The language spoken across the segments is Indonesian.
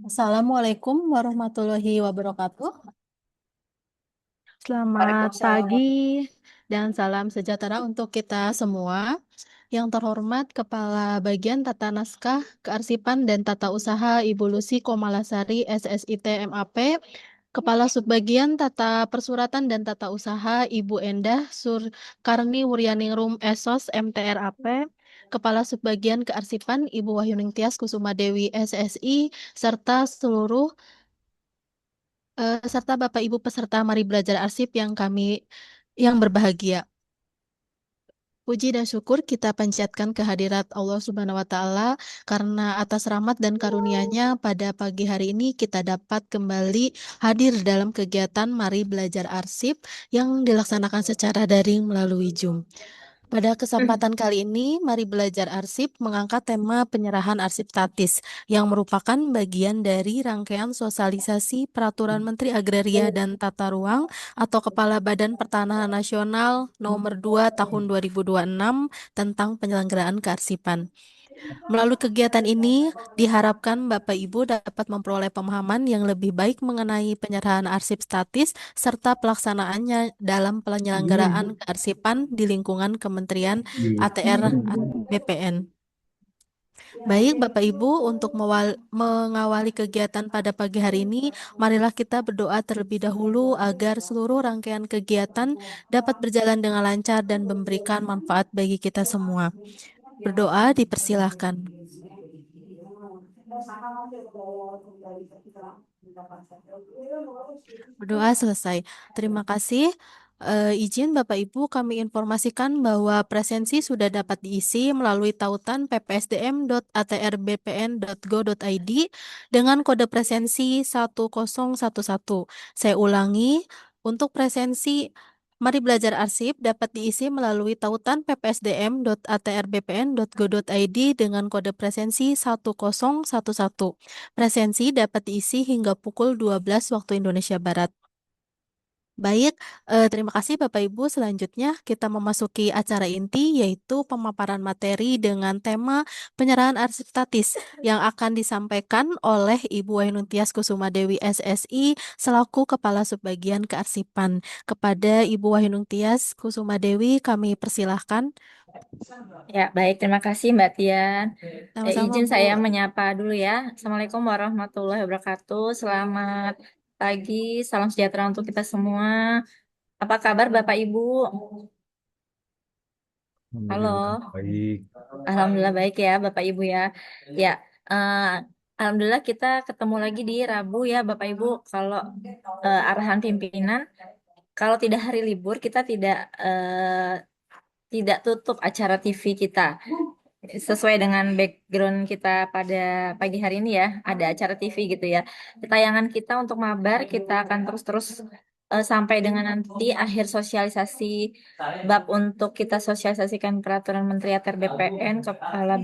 Assalamualaikum warahmatullahi wabarakatuh. Selamat Waalaikumsalam. pagi dan salam sejahtera untuk kita semua. Yang terhormat Kepala Bagian Tata Naskah, Kearsipan dan Tata Usaha Ibu Lucy Komalasari SSIT MAP, Kepala Subbagian Tata Persuratan dan Tata Usaha Ibu Endah Surkarni Wuryaningrum SOS MTRAP, Kepala Subbagian Kearsipan Ibu Wahyuning Tias Kusuma Dewi SSI, serta Bapak Ibu peserta Mari Belajar Arsip yang berbahagia. Puji dan syukur kita panjatkan kehadirat Allah Subhanahu wa Ta'ala karena atas rahmat dan karunia-Nya pada pagi hari ini kita dapat kembali hadir dalam kegiatan Mari Belajar Arsip yang dilaksanakan secara daring melalui Zoom. Pada kesempatan kali ini, Mari Belajar Arsip mengangkat tema penyerahan arsip statis yang merupakan bagian dari rangkaian sosialisasi Peraturan Menteri Agraria dan Tata Ruang atau Kepala Badan Pertanahan Nasional Nomor 2 Tahun 2026 tentang penyelenggaraan kearsipan. Melalui kegiatan ini, diharapkan Bapak Ibu dapat memperoleh pemahaman yang lebih baik mengenai penyerahan arsip statis serta pelaksanaannya dalam penyelenggaraan kearsipan di lingkungan Kementerian ATR BPN. Baik, Bapak Ibu, untuk mengawali kegiatan pada pagi hari ini, marilah kita berdoa terlebih dahulu agar seluruh rangkaian kegiatan dapat berjalan dengan lancar dan memberikan manfaat bagi kita semua. Berdoa dipersilahkan. Berdoa selesai. Terima kasih. Izin Bapak Ibu, kami informasikan bahwa presensi sudah dapat diisi melalui tautan ppsdm.atrbpn.go.id dengan kode presensi 1011. Saya ulangi, untuk presensi Mari Belajar Arsip dapat diisi melalui tautan ppsdm.atrbpn.go.id dengan kode presensi 1011. Presensi dapat diisi hingga pukul 12 waktu Indonesia Barat. Baik, terima kasih Bapak Ibu. Selanjutnya kita memasuki acara inti yaitu pemaparan materi dengan tema penyerahan arsip statis yang akan disampaikan oleh Ibu Ainun Tias Kusuma Dewi SSI selaku Kepala Subbagian Kearsipan. Kepada Ibu Ainun Tias Kusuma Dewi kami persilahkan. Ya, baik. Terima kasih Mbak Tian. Sama-sama Izin saya Bu. menyapa dulu ya. Assalamualaikum warahmatullahi wabarakatuh. Selamat pagi, salam sejahtera untuk kita semua. Apa kabar Bapak Ibu? Alhamdulillah Halo. baik. Alhamdulillah baik ya Bapak Ibu ya. Ya, eh, Alhamdulillah kita ketemu lagi di Rabu ya Bapak Ibu. Kalau arahan pimpinan, kalau tidak hari libur kita tidak tutup acara TV kita. Sesuai dengan background kita pada pagi hari ini ya, ada acara TV gitu ya. Tayangan kita untuk mabar kita akan terus-terus sampai dengan nanti akhir sosialisasi bab untuk kita sosialisasikan peraturan Menteri ATR BPN, Kepala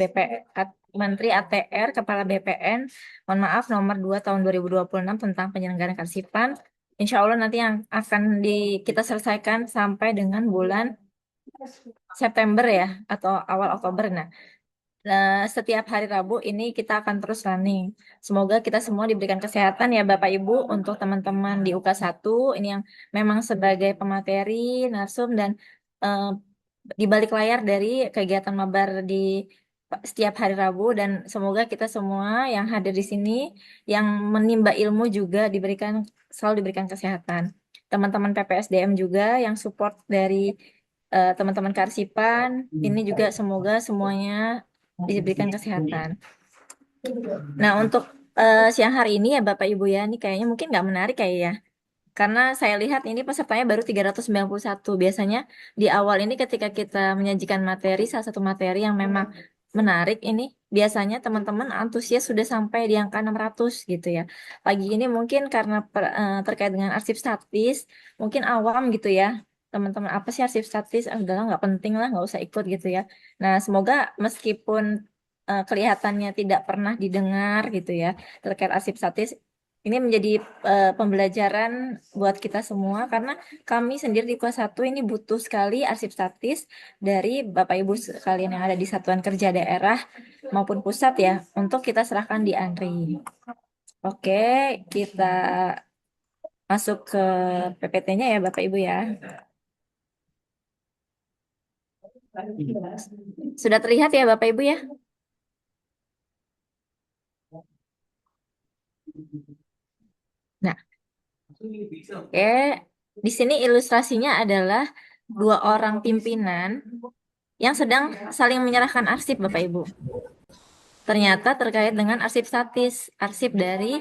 Menteri ATR, Kepala BPN, mohon maaf nomor 2 tahun 2026 tentang penyelenggaraan kearsipan. Insya Allah nanti yang akan kita selesaikan sampai dengan bulan September ya atau awal Oktober. Nah, setiap hari Rabu ini kita akan terus running. Semoga kita semua diberikan kesehatan ya Bapak Ibu untuk teman-teman di UK1 ini yang memang sebagai pemateri, narsum dan eh, di balik layar dari kegiatan mabar di setiap hari Rabu dan semoga kita semua yang hadir di sini yang menimba ilmu juga selalu diberikan kesehatan. Teman-teman PPSDM juga yang support dari teman-teman Karsipan ini juga semoga semuanya diberikan kesehatan. Nah, untuk siang hari ini ya Bapak Ibu ya, ini kayaknya mungkin nggak menarik kayak ya. Karena saya lihat ini pesertanya baru 391. Biasanya di awal ini ketika kita menyajikan materi, salah satu materi yang memang menarik ini, biasanya teman-teman antusias sudah sampai di angka 600 gitu ya. Pagi ini mungkin karena terkait dengan arsip statis, mungkin awam gitu ya. Teman-teman, apa sih arsip statis? Ah, udahlah nggak penting lah, nggak usah ikut gitu ya. Nah, semoga meskipun kelihatannya tidak pernah didengar gitu ya terkait arsip statis, Ini menjadi pembelajaran buat kita semua karena kami sendiri di kelas 1 ini butuh sekali arsip statis dari Bapak Ibu sekalian yang ada di Satuan Kerja Daerah maupun pusat ya untuk kita serahkan di ANRI. Oke, kita masuk ke PPT-nya ya Bapak Ibu ya. Sudah terlihat ya Bapak Ibu ya? Nah, oke. Di sini ilustrasinya adalah dua orang pimpinan yang sedang saling menyerahkan arsip Bapak Ibu. Ternyata terkait dengan arsip statis, arsip dari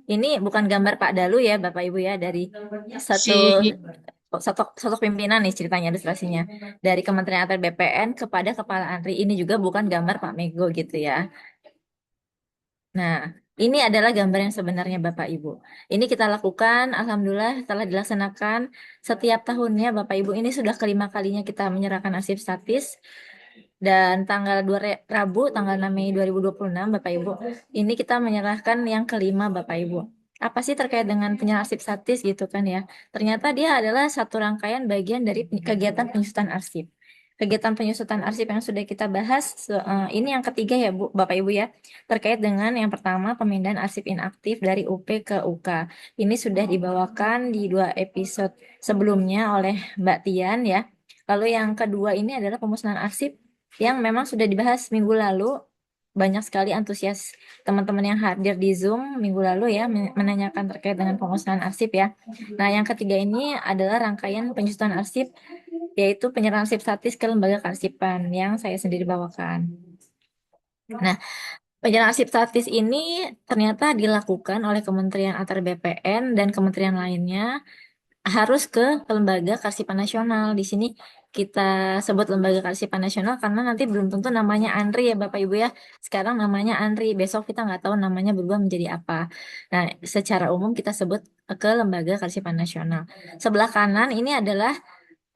ini bukan gambar Pak Dalu ya Bapak Ibu ya dari satu Si sosok pimpinan nih ceritanya ilustrasinya dari Kementerian ATR BPN kepada Kepala ANRI ini juga bukan gambar Pak Mego gitu ya. Nah, ini adalah gambar yang sebenarnya Bapak Ibu. Ini kita lakukan, Alhamdulillah telah dilaksanakan setiap tahunnya Bapak Ibu. Ini sudah kelima kalinya kita menyerahkan arsip statis. Dan tanggal 2 Rabu, tanggal 6 Mei 2026, Bapak Ibu, ini kita menyerahkan yang kelima Bapak Ibu. Apa sih terkait dengan penyerahan arsip statis gitu kan ya? Ternyata dia adalah satu rangkaian bagian dari kegiatan penyusutan arsip. Kegiatan penyusutan arsip yang sudah kita bahas, ini yang ketiga ya Bu, Bapak Ibu ya. Terkait dengan yang pertama pemindahan arsip inaktif dari UP ke UK. Ini sudah dibawakan di 2 episode sebelumnya oleh Mbak Tian ya. Lalu yang kedua ini adalah pemusnahan arsip yang memang sudah dibahas minggu lalu. Banyak sekali antusias teman-teman yang hadir di Zoom minggu lalu ya menanyakan terkait dengan pemusnahan arsip ya. Nah, yang ketiga ini adalah rangkaian penyusunan arsip yaitu penyerahan arsip statis ke lembaga kearsipan yang saya sendiri bawakan. Nah, penyerahan arsip statis ini ternyata dilakukan oleh Kementerian ATR BPN dan kementerian lainnya harus ke Lembaga Kearsipan Nasional. Di sini kita sebut Lembaga Kearsipan Nasional karena nanti belum tentu namanya ANRI ya Bapak Ibu ya. Sekarang namanya ANRI, besok kita nggak tahu namanya berubah menjadi apa. Nah, secara umum kita sebut ke Lembaga Kearsipan Nasional. Sebelah kanan ini adalah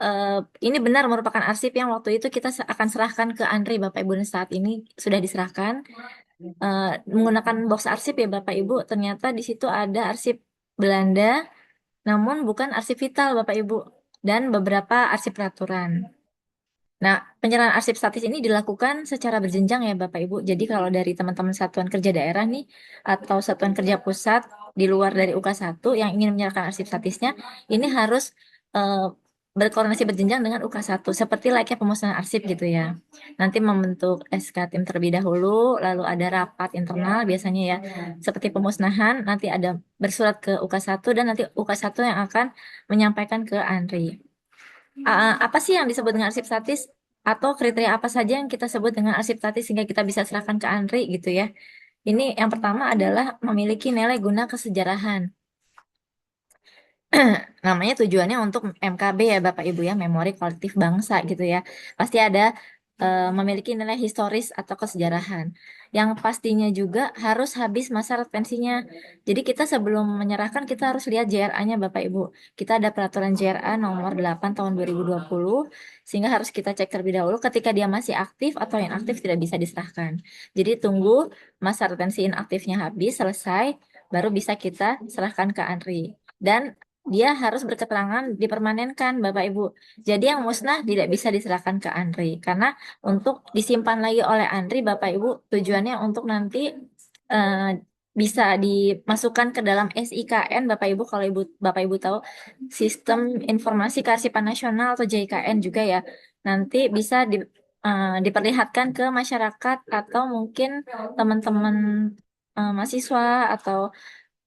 eh, ini benar merupakan arsip yang waktu itu kita akan serahkan ke ANRI Bapak Ibu dan saat ini sudah diserahkan. Menggunakan box arsip ya Bapak Ibu. Ternyata di situ ada arsip Belanda namun bukan arsip vital, Bapak Ibu, dan beberapa arsip peraturan. Nah, penyerahan arsip statis ini dilakukan secara berjenjang ya, Bapak Ibu. Jadi kalau dari teman-teman satuan kerja daerah nih, atau satuan kerja pusat di luar dari UK1 yang ingin menyerahkan arsip statisnya, ini harus eh, berkoordinasi berjenjang dengan UK1, seperti layaknya pemusnahan arsip gitu ya. Nanti membentuk SK tim terlebih dahulu, lalu ada rapat internal biasanya ya, seperti pemusnahan, nanti ada bersurat ke UK1 dan nanti UK1 yang akan menyampaikan ke ANRI. Apa sih yang disebut dengan arsip statis? Atau kriteria apa saja yang kita sebut dengan arsip statis sehingga kita bisa serahkan ke ANRI gitu ya. Ini yang pertama adalah memiliki nilai guna kesejarahan. Namanya tujuannya untuk MKB ya Bapak Ibu ya, Memori Kolektif Bangsa gitu ya. Pasti ada memiliki nilai historis atau kesejarahan. Yang pastinya juga harus habis masa retensinya. Jadi kita sebelum menyerahkan kita harus lihat JRA-nya Bapak Ibu. Kita ada peraturan JRA nomor 8 tahun 2020 sehingga harus kita cek terlebih dahulu ketika dia masih aktif atau inaktif tidak bisa diserahkan. Jadi tunggu masa retensi inaktifnya habis selesai baru bisa kita serahkan ke ANRI. Dan dia harus berketerangan dipermanenkan, Bapak Ibu. Jadi yang musnah tidak bisa diserahkan ke ANRI karena untuk disimpan lagi oleh ANRI, Bapak Ibu, tujuannya untuk nanti eh, bisa dimasukkan ke dalam SIKN, Bapak Ibu. Kalau Bapak Ibu tahu Sistem Informasi Kearsipan Nasional atau JIKN juga ya, nanti bisa diperlihatkan ke masyarakat atau mungkin teman-teman mahasiswa atau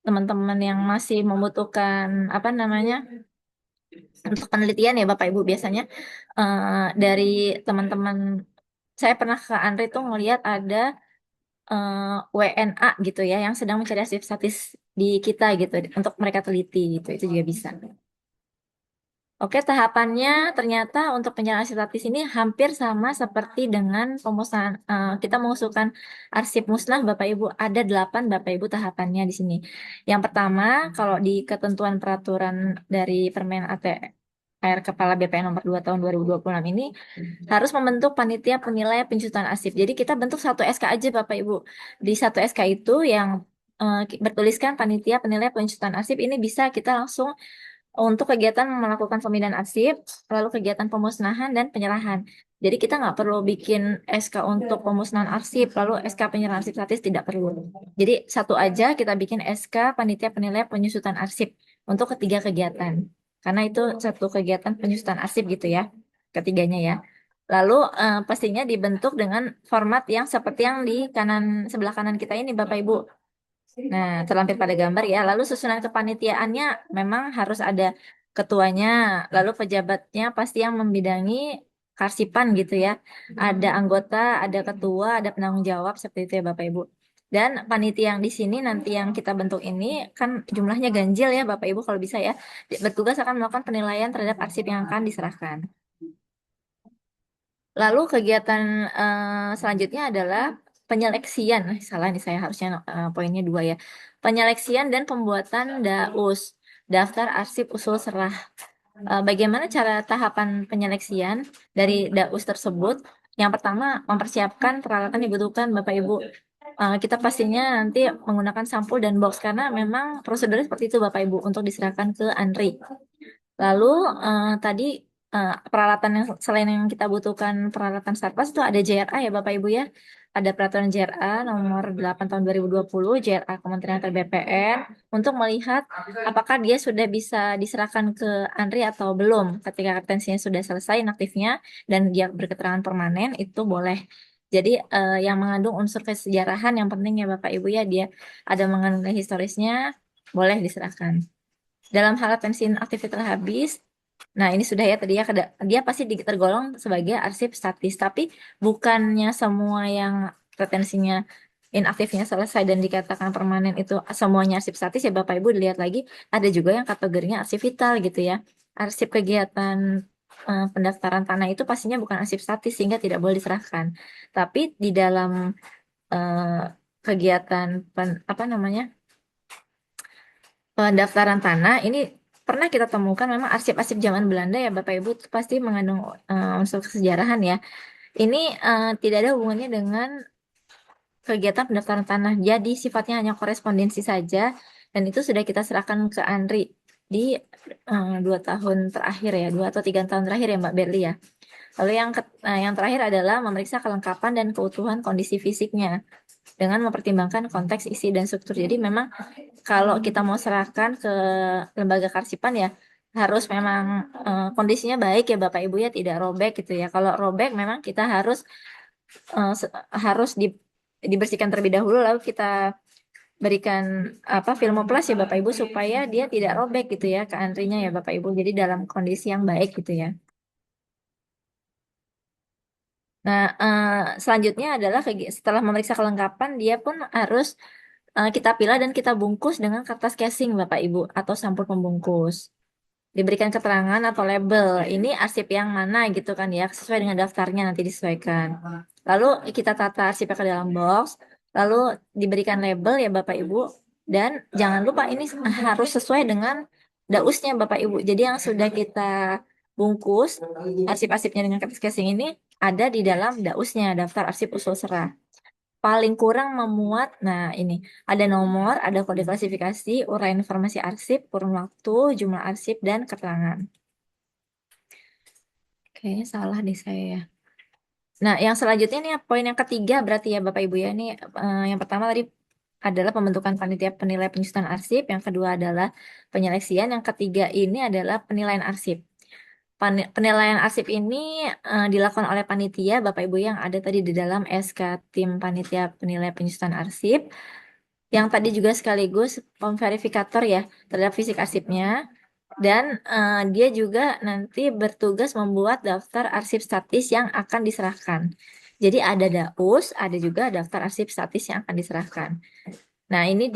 teman-teman yang masih membutuhkan apa namanya untuk penelitian ya Bapak Ibu biasanya dari teman-teman saya pernah ke Andri tuh ngelihat ada WNA gitu ya yang sedang mencari hasil statis di kita gitu untuk mereka teliti gitu itu juga bisa. Oke, tahapannya ternyata untuk penyerahan arsip statis ini hampir sama seperti dengan pemusnahan. Kita mengusulkan arsip musnah, Bapak Ibu. Ada 8 Bapak Ibu tahapannya di sini. Yang pertama, kalau di ketentuan peraturan dari Permen ATR Kepala BPN nomor 2 tahun 2026 ini harus membentuk panitia penilai penyusutan arsip. Jadi kita bentuk satu SK aja Bapak Ibu. Di satu SK itu yang bertuliskan panitia penilai penyusutan arsip, ini bisa kita langsung untuk kegiatan melakukan pemindahan arsip, lalu kegiatan pemusnahan dan penyerahan. Jadi kita nggak perlu bikin SK untuk pemusnahan arsip, lalu SK penyerahan arsip statis tidak perlu. Jadi satu aja kita bikin SK panitia penilai penyusutan arsip untuk ketiga kegiatan. Karena itu satu kegiatan penyusutan arsip gitu ya, ketiganya ya. Lalu pastinya dibentuk dengan format yang seperti yang di kanan sebelah kanan kita ini Bapak Ibu. Nah, terlampir pada gambar ya. Lalu susunan kepanitiaannya memang harus ada ketuanya, lalu pejabatnya pasti yang membidangi karsipan gitu ya. Ada anggota, ada ketua, ada penanggung jawab seperti itu ya Bapak Ibu. Dan panitia yang di sini nanti yang kita bentuk ini kan jumlahnya ganjil ya Bapak Ibu kalau bisa ya. Bertugas akan melakukan penilaian terhadap arsip yang akan diserahkan. Lalu kegiatan selanjutnya adalah penyeleksian. Salah nih saya harusnya poinnya dua ya. Penyeleksian dan pembuatan DAUS, daftar arsip usul serah. Bagaimana cara tahapan penyeleksian dari DAUS tersebut? Yang pertama, mempersiapkan peralatan yang dibutuhkan Bapak Ibu. Kita pastinya nanti menggunakan sampul dan box karena memang prosedurnya seperti itu Bapak Ibu untuk diserahkan ke ANRI. Lalu tadi peralatan yang selain yang kita butuhkan peralatan Sarpas itu ada JRA ya Bapak Ibu ya. Ada peraturan JRA nomor 8 tahun 2020 JRA Kementerian BPN untuk melihat apakah dia sudah bisa diserahkan ke ANRI atau belum. Ketika retensinya sudah selesai inaktifnya dan dia berketerangan permanen itu boleh. Jadi yang mengandung unsur kesejarahan yang penting ya Bapak Ibu ya dia ada mengandung nilai historisnya boleh diserahkan. Dalam hal pensiun aktif telah habis, nah ini sudah ya tadi ya dia pasti tergolong sebagai arsip statis, tapi bukannya semua yang retensinya inaktifnya selesai dan dikatakan permanen itu semuanya arsip statis ya Bapak Ibu dilihat lagi ada juga yang kategorinya arsip vital gitu ya. Arsip kegiatan pendaftaran tanah itu pastinya bukan arsip statis sehingga tidak boleh diserahkan. Tapi di dalam eh, kegiatan apa namanya? Pendaftaran tanah ini pernah kita temukan memang arsip-arsip zaman Belanda ya Bapak Ibu itu pasti mengandung unsur kesejarahan ya. Ini tidak ada hubungannya dengan kegiatan pendaftaran tanah. Jadi sifatnya hanya korespondensi saja dan itu sudah kita serahkan ke ANRI di 2 tahun terakhir ya, 2 atau 3 tahun terakhir ya Mbak Berli ya. Lalu yang terakhir adalah memeriksa kelengkapan dan keutuhan kondisi fisiknya dengan mempertimbangkan konteks isi dan struktur. Jadi memang kalau kita mau serahkan ke lembaga karsipan ya harus memang kondisinya baik ya Bapak Ibu ya tidak robek gitu ya. Kalau robek memang kita harus dibersihkan terlebih dahulu lalu kita berikan apa filmoplas ya Bapak Ibu supaya dia tidak robek gitu ya ke antrinya ya Bapak Ibu. Jadi dalam kondisi yang baik gitu ya. Nah, selanjutnya adalah setelah memeriksa kelengkapan, dia pun harus kita pilah dan kita bungkus dengan kertas casing, Bapak Ibu, atau sampul pembungkus. Diberikan keterangan atau label, ini arsip yang mana gitu kan ya, sesuai dengan daftarnya nanti disesuaikan. Lalu kita tata arsipnya ke dalam box, lalu diberikan label ya Bapak Ibu, dan jangan lupa ini harus sesuai dengan dausnya Bapak Ibu. Jadi yang sudah kita bungkus, arsip-arsipnya dengan kertas casing ini ada di dalam dausnya, daftar arsip usul serah. Paling kurang memuat, nah ini ada nomor, ada kode klasifikasi, uraian informasi arsip, kurun waktu, jumlah arsip, dan keterangan. Kayaknya salah deh saya ya. Nah, yang selanjutnya nih poin yang ketiga berarti ya Bapak Ibu ya. Ini yang pertama tadi adalah pembentukan panitia penilai penyusunan arsip, yang kedua adalah penyeleksian, yang ketiga ini adalah penilaian arsip. Penilaian arsip ini dilakukan oleh panitia Bapak Ibu yang ada tadi di dalam SK tim panitia penilai penyusunan arsip yang tadi juga sekaligus pemverifikator ya terhadap fisik arsipnya dan dia juga nanti bertugas membuat daftar arsip statis yang akan diserahkan. Jadi ada DAUS, ada juga daftar arsip statis yang akan diserahkan. Nah, ini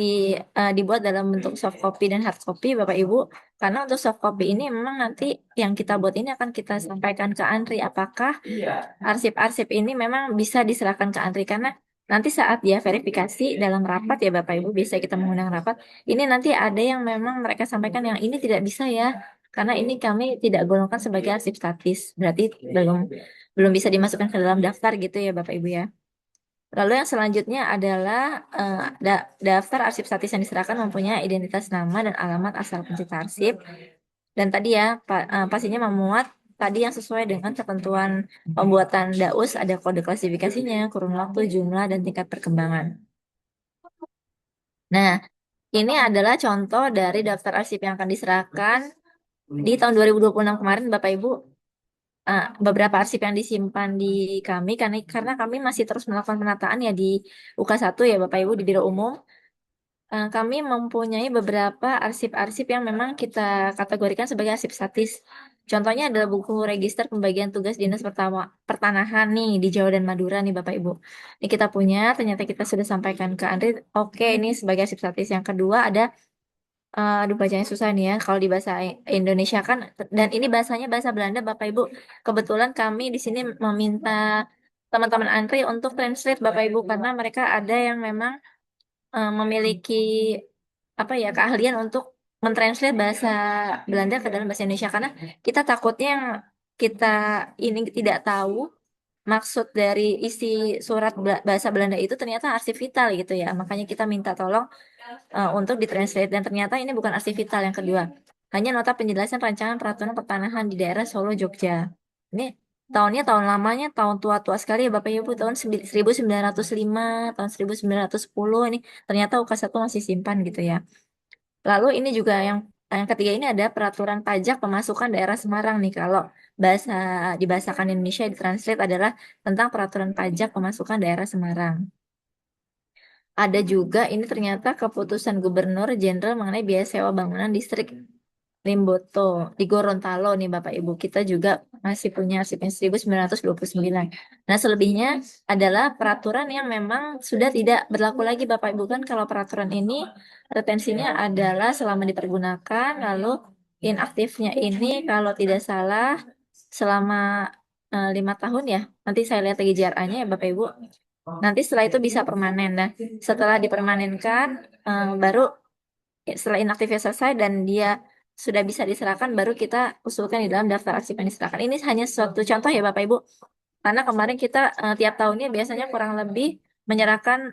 dibuat dalam bentuk soft copy dan hard copy, Bapak Ibu. Karena untuk soft copy ini memang nanti yang kita buat ini akan kita sampaikan ke ANRI. Apakah arsip-arsip ini memang bisa diserahkan ke ANRI? Karena nanti saat dia verifikasi dalam rapat ya Bapak Ibu, bisa kita mengundang rapat. Ini nanti ada yang memang mereka sampaikan yang ini tidak bisa ya. Karena ini kami tidak golongkan sebagai arsip statis. Berarti belum belum bisa dimasukkan ke dalam daftar gitu ya Bapak Ibu ya. Lalu yang selanjutnya adalah daftar arsip statis yang diserahkan mempunyai identitas nama dan alamat asal pencipta arsip. Dan tadi ya, pastinya memuat tadi yang sesuai dengan ketentuan pembuatan DAUS, ada kode klasifikasinya, kurun waktu, jumlah, dan tingkat perkembangan. Nah, ini adalah contoh dari daftar arsip yang akan diserahkan di tahun 2026 kemarin, Bapak Ibu. Beberapa arsip yang disimpan di kami, karena kami masih terus melakukan penataan ya di UK1 ya Bapak Ibu, di Biro Umum. Kami mempunyai beberapa arsip-arsip yang memang kita kategorikan sebagai arsip statis. Contohnya adalah buku register pembagian tugas dinas pertama pertanahan nih di Jawa dan Madura nih Bapak Ibu. Ini kita punya, ternyata kita sudah sampaikan ke Andri. Oke, ini sebagai arsip statis. Yang kedua ada, aduh bacanya susah nih ya. Kalau di bahasa Indonesia kan, dan ini bahasanya bahasa Belanda Bapak Ibu. Kebetulan kami di sini meminta teman-teman Andri untuk translate Bapak Ibu karena mereka ada yang memang memiliki apa ya keahlian untuk mentranslate bahasa Belanda ke dalam bahasa Indonesia karena kita takutnya yang kita ini tidak tahu maksud dari isi surat bahasa Belanda itu ternyata arsip vital gitu ya. Makanya kita minta tolong untuk ditranslate dan ternyata ini bukan arsip vital yang kedua. Hanya nota penjelasan rancangan peraturan pertanahan di daerah Solo, Jogja. Ini tahunnya tahun lamanya, tahun tua-tua sekali ya Bapak Ibu, tahun 1905, tahun 1910 ini ternyata UK1 masih simpan gitu ya. Lalu ini juga yang ketiga ini ada peraturan pajak pemasukan daerah Semarang nih. Kalau bahasa dibahasakan Indonesia ditranslate adalah tentang peraturan pajak pemasukan daerah Semarang. Ada juga ini ternyata keputusan Gubernur Jenderal mengenai biaya sewa bangunan distrik Limboto di Gorontalo nih Bapak Ibu. Kita juga masih punya arsipnya 1929. Nah, selebihnya adalah peraturan yang memang sudah tidak berlaku lagi Bapak Ibu, kan kalau peraturan ini retensinya adalah selama dipergunakan, lalu inaktifnya ini kalau tidak salah selama 5 tahun ya. Nanti saya lihat lagi JRA-nya ya Bapak Ibu. Nanti setelah itu bisa permanen. Nah, setelah dipermanenkan, baru setelah inaktifnya selesai dan dia sudah bisa diserahkan, baru kita usulkan di dalam daftar arsip yang diserahkan. Ini hanya suatu contoh ya Bapak Ibu, karena kemarin kita tiap tahunnya biasanya kurang lebih menyerahkan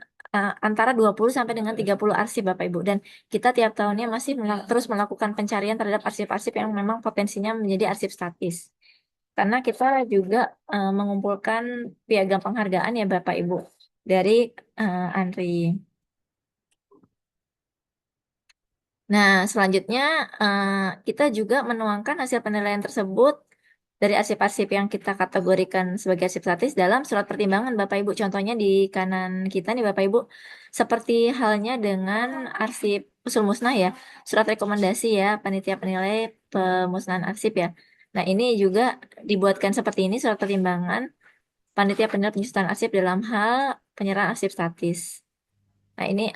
antara 20 sampai dengan 30 arsip Bapak Ibu. Dan kita tiap tahunnya masih terus melakukan pencarian terhadap arsip-arsip yang memang potensinya menjadi arsip statis. Karena kita juga mengumpulkan piagam penghargaan ya Bapak Ibu dari Andri. Nah, selanjutnya eh, kita juga menuangkan hasil penilaian tersebut dari arsip-arsip yang kita kategorikan sebagai arsip statis dalam surat pertimbangan Bapak Ibu. Contohnya di kanan kita nih Bapak Ibu, seperti halnya dengan arsip usul musnah ya, surat rekomendasi ya, panitia penilai pemusnahan arsip ya. Nah, ini juga dibuatkan seperti ini surat pertimbangan panitia penilai penyusutan arsip dalam hal penyerahan arsip statis. Nah, ini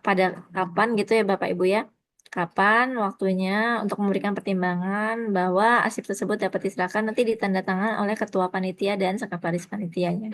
pada kapan gitu ya Bapak Ibu ya? Kapan waktunya untuk memberikan pertimbangan bahwa arsip tersebut dapat diserahkan nanti ditandatangan oleh ketua panitia dan sekretaris panitianya.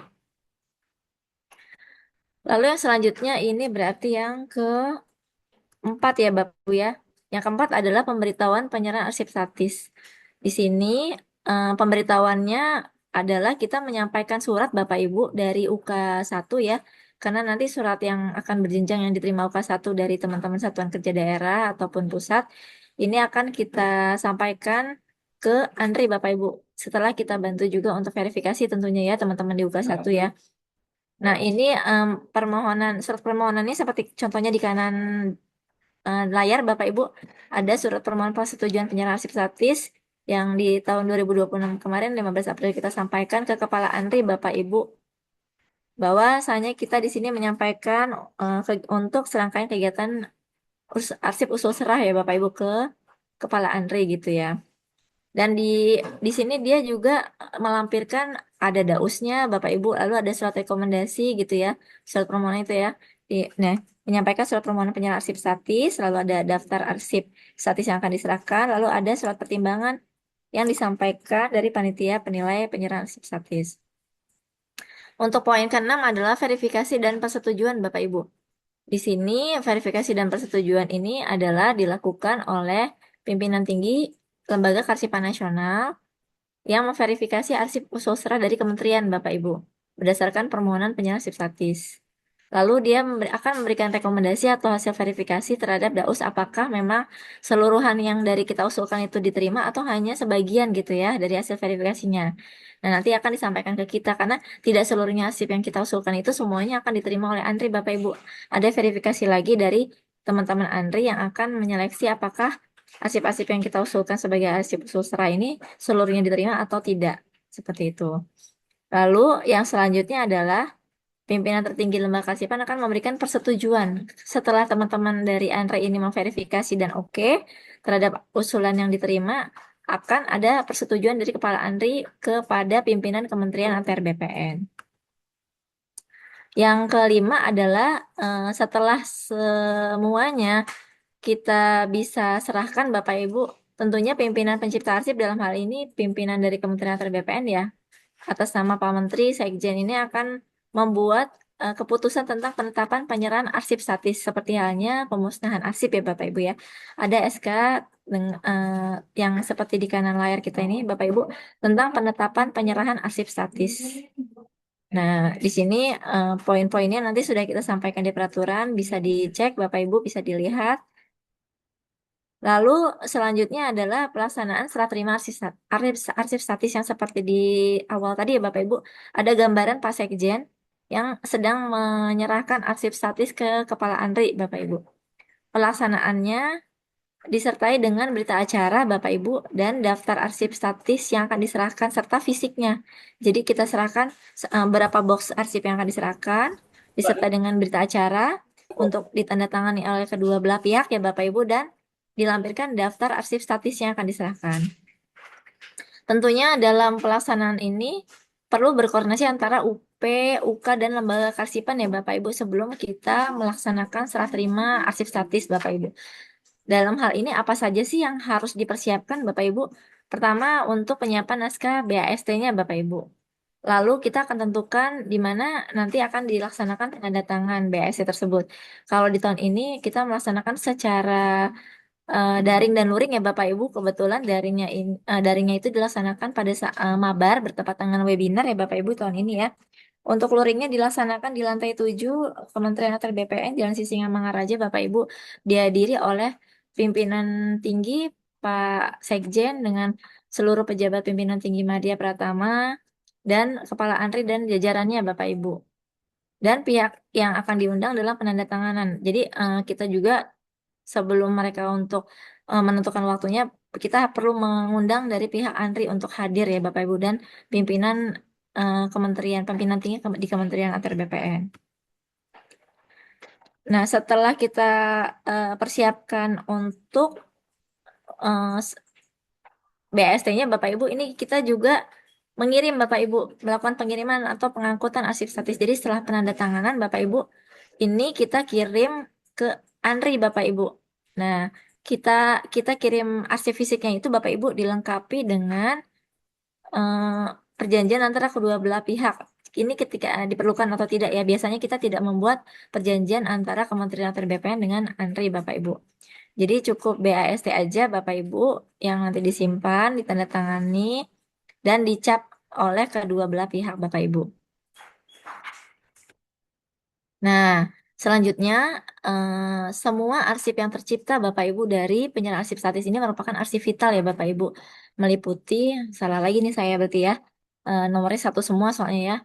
Lalu yang selanjutnya ini berarti yang keempat ya Bapak Ibu ya. Yang keempat adalah pemberitahuan penyerahan arsip statis. Di sini pemberitahuannya adalah kita menyampaikan surat Bapak Ibu dari UK1 ya. Karena nanti surat yang akan berjenjang yang diterima UK1 dari teman-teman Satuan Kerja Daerah ataupun pusat, ini akan kita sampaikan ke Andri Bapak Ibu. Setelah kita bantu juga untuk verifikasi tentunya ya teman-teman di UK1 ya. Nah, ini permohonan surat permohonannya seperti contohnya di kanan layar Bapak Ibu ada surat permohonan persetujuan penyerahan arsip statis yang di tahun 2026 kemarin 15 April kita sampaikan ke Kepala Andri Bapak Ibu bahwa bahwasanya kita di sini menyampaikan untuk serangkaian kegiatan arsip usul serah ya Bapak Ibu ke Kepala Andri gitu ya. Dan di sini dia juga melampirkan ada dausnya Bapak Ibu, lalu ada surat rekomendasi gitu ya, surat permohonan itu ya. Nah, menyampaikan surat permohonan penyerahan arsip statis, lalu ada daftar arsip statis yang akan diserahkan, lalu ada surat pertimbangan yang disampaikan dari panitia penilai penyerahan arsip statis. Untuk poin keenam adalah verifikasi dan persetujuan Bapak Ibu. Di sini verifikasi dan persetujuan ini adalah dilakukan oleh pimpinan tinggi Lembaga Karsipan Nasional yang memverifikasi arsip usul serah dari kementerian Bapak Ibu. berdasarkan permohonan penyerahan arsip statis. Lalu dia akan memberikan rekomendasi atau hasil verifikasi terhadap DAUS apakah memang seluruhan yang dari kita usulkan itu diterima atau hanya sebagian gitu ya dari hasil verifikasinya. Nah, nanti akan disampaikan ke kita karena tidak seluruhnya arsip yang kita usulkan itu semuanya akan diterima oleh Andri, Bapak Ibu. Ada verifikasi lagi dari teman-teman Andri yang akan menyeleksi apakah arsip-arsip yang kita usulkan sebagai arsip usul serah ini seluruhnya diterima atau tidak. Seperti itu. Lalu yang selanjutnya adalah pimpinan tertinggi lembaga Kasipan akan memberikan persetujuan setelah teman-teman dari Andre ini memverifikasi dan oke terhadap usulan yang diterima, akan ada persetujuan dari Kepala Andri kepada pimpinan Kementerian ATR BPN. Yang kelima adalah setelah semuanya kita bisa serahkan Bapak Ibu, tentunya pimpinan pencipta arsip dalam hal ini pimpinan dari Kementerian ATR BPN ya, atas nama Pak Menteri, Sekjen ini akan membuat keputusan tentang penetapan penyerahan arsip statis seperti halnya pemusnahan arsip ya Bapak Ibu ya. Ada SK yang seperti di kanan layar kita ini Bapak Ibu tentang penetapan penyerahan arsip statis. Nah, di sini poin-poinnya nanti sudah kita sampaikan di peraturan, bisa dicek Bapak Ibu, bisa dilihat. Lalu selanjutnya adalah pelaksanaan serah terima arsip statis yang seperti di awal tadi ya Bapak Ibu. Ada gambaran Pak Sekjen yang sedang menyerahkan arsip statis ke Kepala Andri Bapak Ibu. Pelaksanaannya disertai dengan berita acara Bapak Ibu dan daftar arsip statis yang akan diserahkan serta fisiknya. Jadi kita serahkan berapa box arsip yang akan diserahkan disertai dengan berita acara untuk ditandatangani oleh kedua belah pihak ya Bapak Ibu dan dilampirkan daftar arsip statis yang akan diserahkan. Tentunya dalam pelaksanaan ini perlu berkoordinasi antara UP, UK, dan lembaga karsipan ya Bapak Ibu sebelum kita melaksanakan serah terima arsip statis Bapak Ibu. Dalam hal ini apa saja sih yang harus dipersiapkan Bapak Ibu? Pertama, untuk penyiapan naskah BAST-nya Bapak Ibu. Lalu kita akan tentukan di mana nanti akan dilaksanakan penandatangan BAST tersebut. Kalau di tahun ini kita melaksanakan secara daring dan luring ya Bapak Ibu. Kebetulan daringnya itu dilaksanakan pada mabar bertepatan dengan webinar ya Bapak Ibu tahun ini ya. Untuk luringnya dilaksanakan di lantai 7 Kementerian ATR BPN Jalan Sisingamangaraja Bapak Ibu, dihadiri oleh pimpinan tinggi Pak Sekjen dengan seluruh pejabat pimpinan tinggi Madya Pratama dan Kepala Antri dan jajarannya Bapak Ibu. Dan pihak yang akan diundang dalam penandatanganan. Jadi kita juga sebelum mereka untuk menentukan waktunya, kita perlu mengundang dari pihak Antri untuk hadir ya Bapak Ibu dan pimpinan pimpinan tinggi di Kementerian ATR BPN. Nah, setelah kita persiapkan untuk BAST-nya Bapak Ibu, ini kita juga mengirim Bapak Ibu, melakukan pengiriman atau pengangkutan arsip statis. Jadi setelah penandatanganan Bapak Ibu, ini kita kirim ke Andri Bapak Ibu. Nah, kita kita kirim arsip fisiknya itu Bapak Ibu dilengkapi dengan perjanjian antara kedua belah pihak. Ini ketika diperlukan atau tidak ya. Biasanya kita tidak membuat perjanjian antara Kementerian ATR BPN dengan Andri Bapak Ibu. Jadi cukup BAST aja Bapak Ibu yang nanti disimpan, ditandatangani, dan dicap oleh kedua belah pihak Bapak Ibu. Nah, selanjutnya semua arsip yang tercipta Bapak Ibu dari penyerahan arsip statis ini merupakan arsip vital ya Bapak Ibu. Meliputi, salah lagi nih saya berarti ya, nomornya satu semua soalnya ya.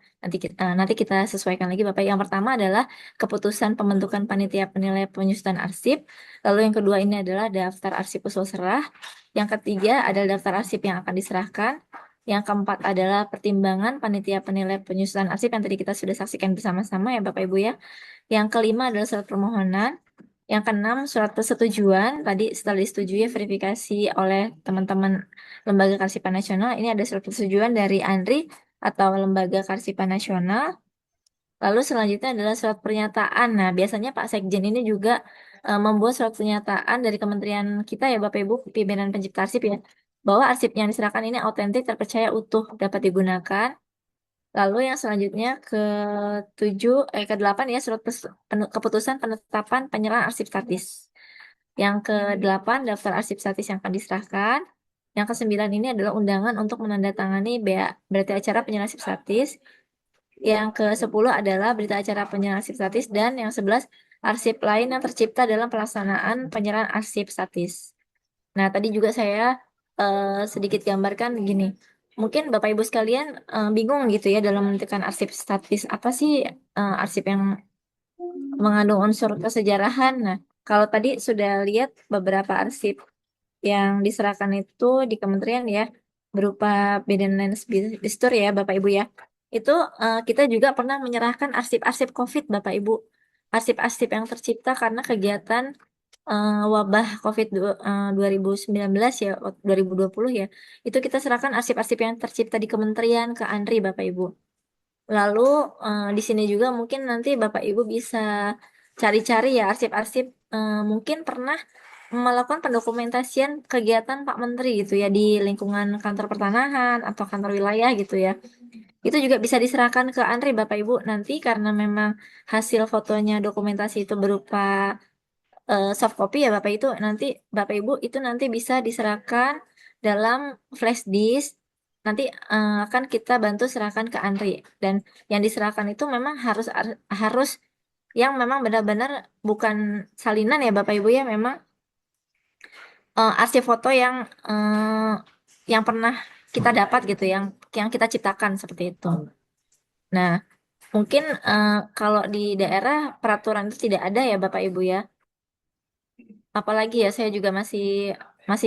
Nanti kita sesuaikan lagi Bapak. Yang pertama adalah keputusan pembentukan panitia penilai penyusunan arsip. Lalu yang kedua ini adalah daftar arsip usul serah. Yang ketiga adalah daftar arsip yang akan diserahkan. Yang keempat adalah pertimbangan panitia penilai penyusunan arsip yang tadi kita sudah saksikan bersama-sama ya Bapak Ibu ya. Yang kelima adalah surat permohonan. Yang keenam surat persetujuan. Tadi setelah disetujui verifikasi oleh teman-teman Lembaga Karsipan Nasional. Ini ada surat persetujuan dari ANRI atau Lembaga Karsipan Nasional. Lalu selanjutnya adalah surat pernyataan. Nah, biasanya Pak Sekjen ini juga membuat surat pernyataan dari kementerian kita ya Bapak Ibu, pimpinan pencipta arsip ya, bahwa arsip yang diserahkan ini autentik, terpercaya, utuh, dapat digunakan. Lalu yang selanjutnya ke delapan ya surat keputusan penetapan penyerahan arsip statis. Yang ke-8 daftar arsip statis yang akan diserahkan. Yang ke-9 ini adalah undangan untuk menandatangani berarti acara penyerahan arsip statis. Yang ke-10 adalah berita acara penyerahan arsip statis dan yang 11 arsip lain yang tercipta dalam pelaksanaan penyerahan arsip statis. Nah, tadi juga saya sedikit gambarkan gini. Mungkin Bapak Ibu sekalian bingung gitu ya dalam menentukan arsip statis apa sih arsip yang mengandung unsur kesejarahan. Nah, kalau tadi sudah lihat beberapa arsip yang diserahkan itu di kementerian ya, berupa Badan Distur ya, Bapak Ibu ya. Itu kita juga pernah menyerahkan arsip-arsip COVID, Bapak Ibu. Arsip-arsip yang tercipta karena kegiatan wabah COVID 2019 ya, 2020 ya. Itu kita serahkan arsip-arsip yang tercipta di kementerian ke ANRI, Bapak Ibu. Lalu di sini juga mungkin nanti Bapak Ibu bisa cari-cari ya arsip-arsip mungkin pernah melakukan pendokumentasian kegiatan Pak Menteri gitu ya di lingkungan kantor pertanahan atau kantor wilayah gitu ya. Itu juga bisa diserahkan ke Andri Bapak Ibu nanti karena memang hasil fotonya dokumentasi itu berupa soft copy ya Bapak Ibu itu nanti bisa diserahkan dalam flash disk. Nanti akan kita bantu serahkan ke Andri dan yang diserahkan itu memang harus yang memang benar-benar bukan salinan ya Bapak Ibu ya memang arsip foto yang pernah kita dapat gitu, yang kita ciptakan seperti itu. Nah, mungkin kalau di daerah peraturan itu tidak ada ya Bapak Ibu ya. Apalagi ya saya juga masih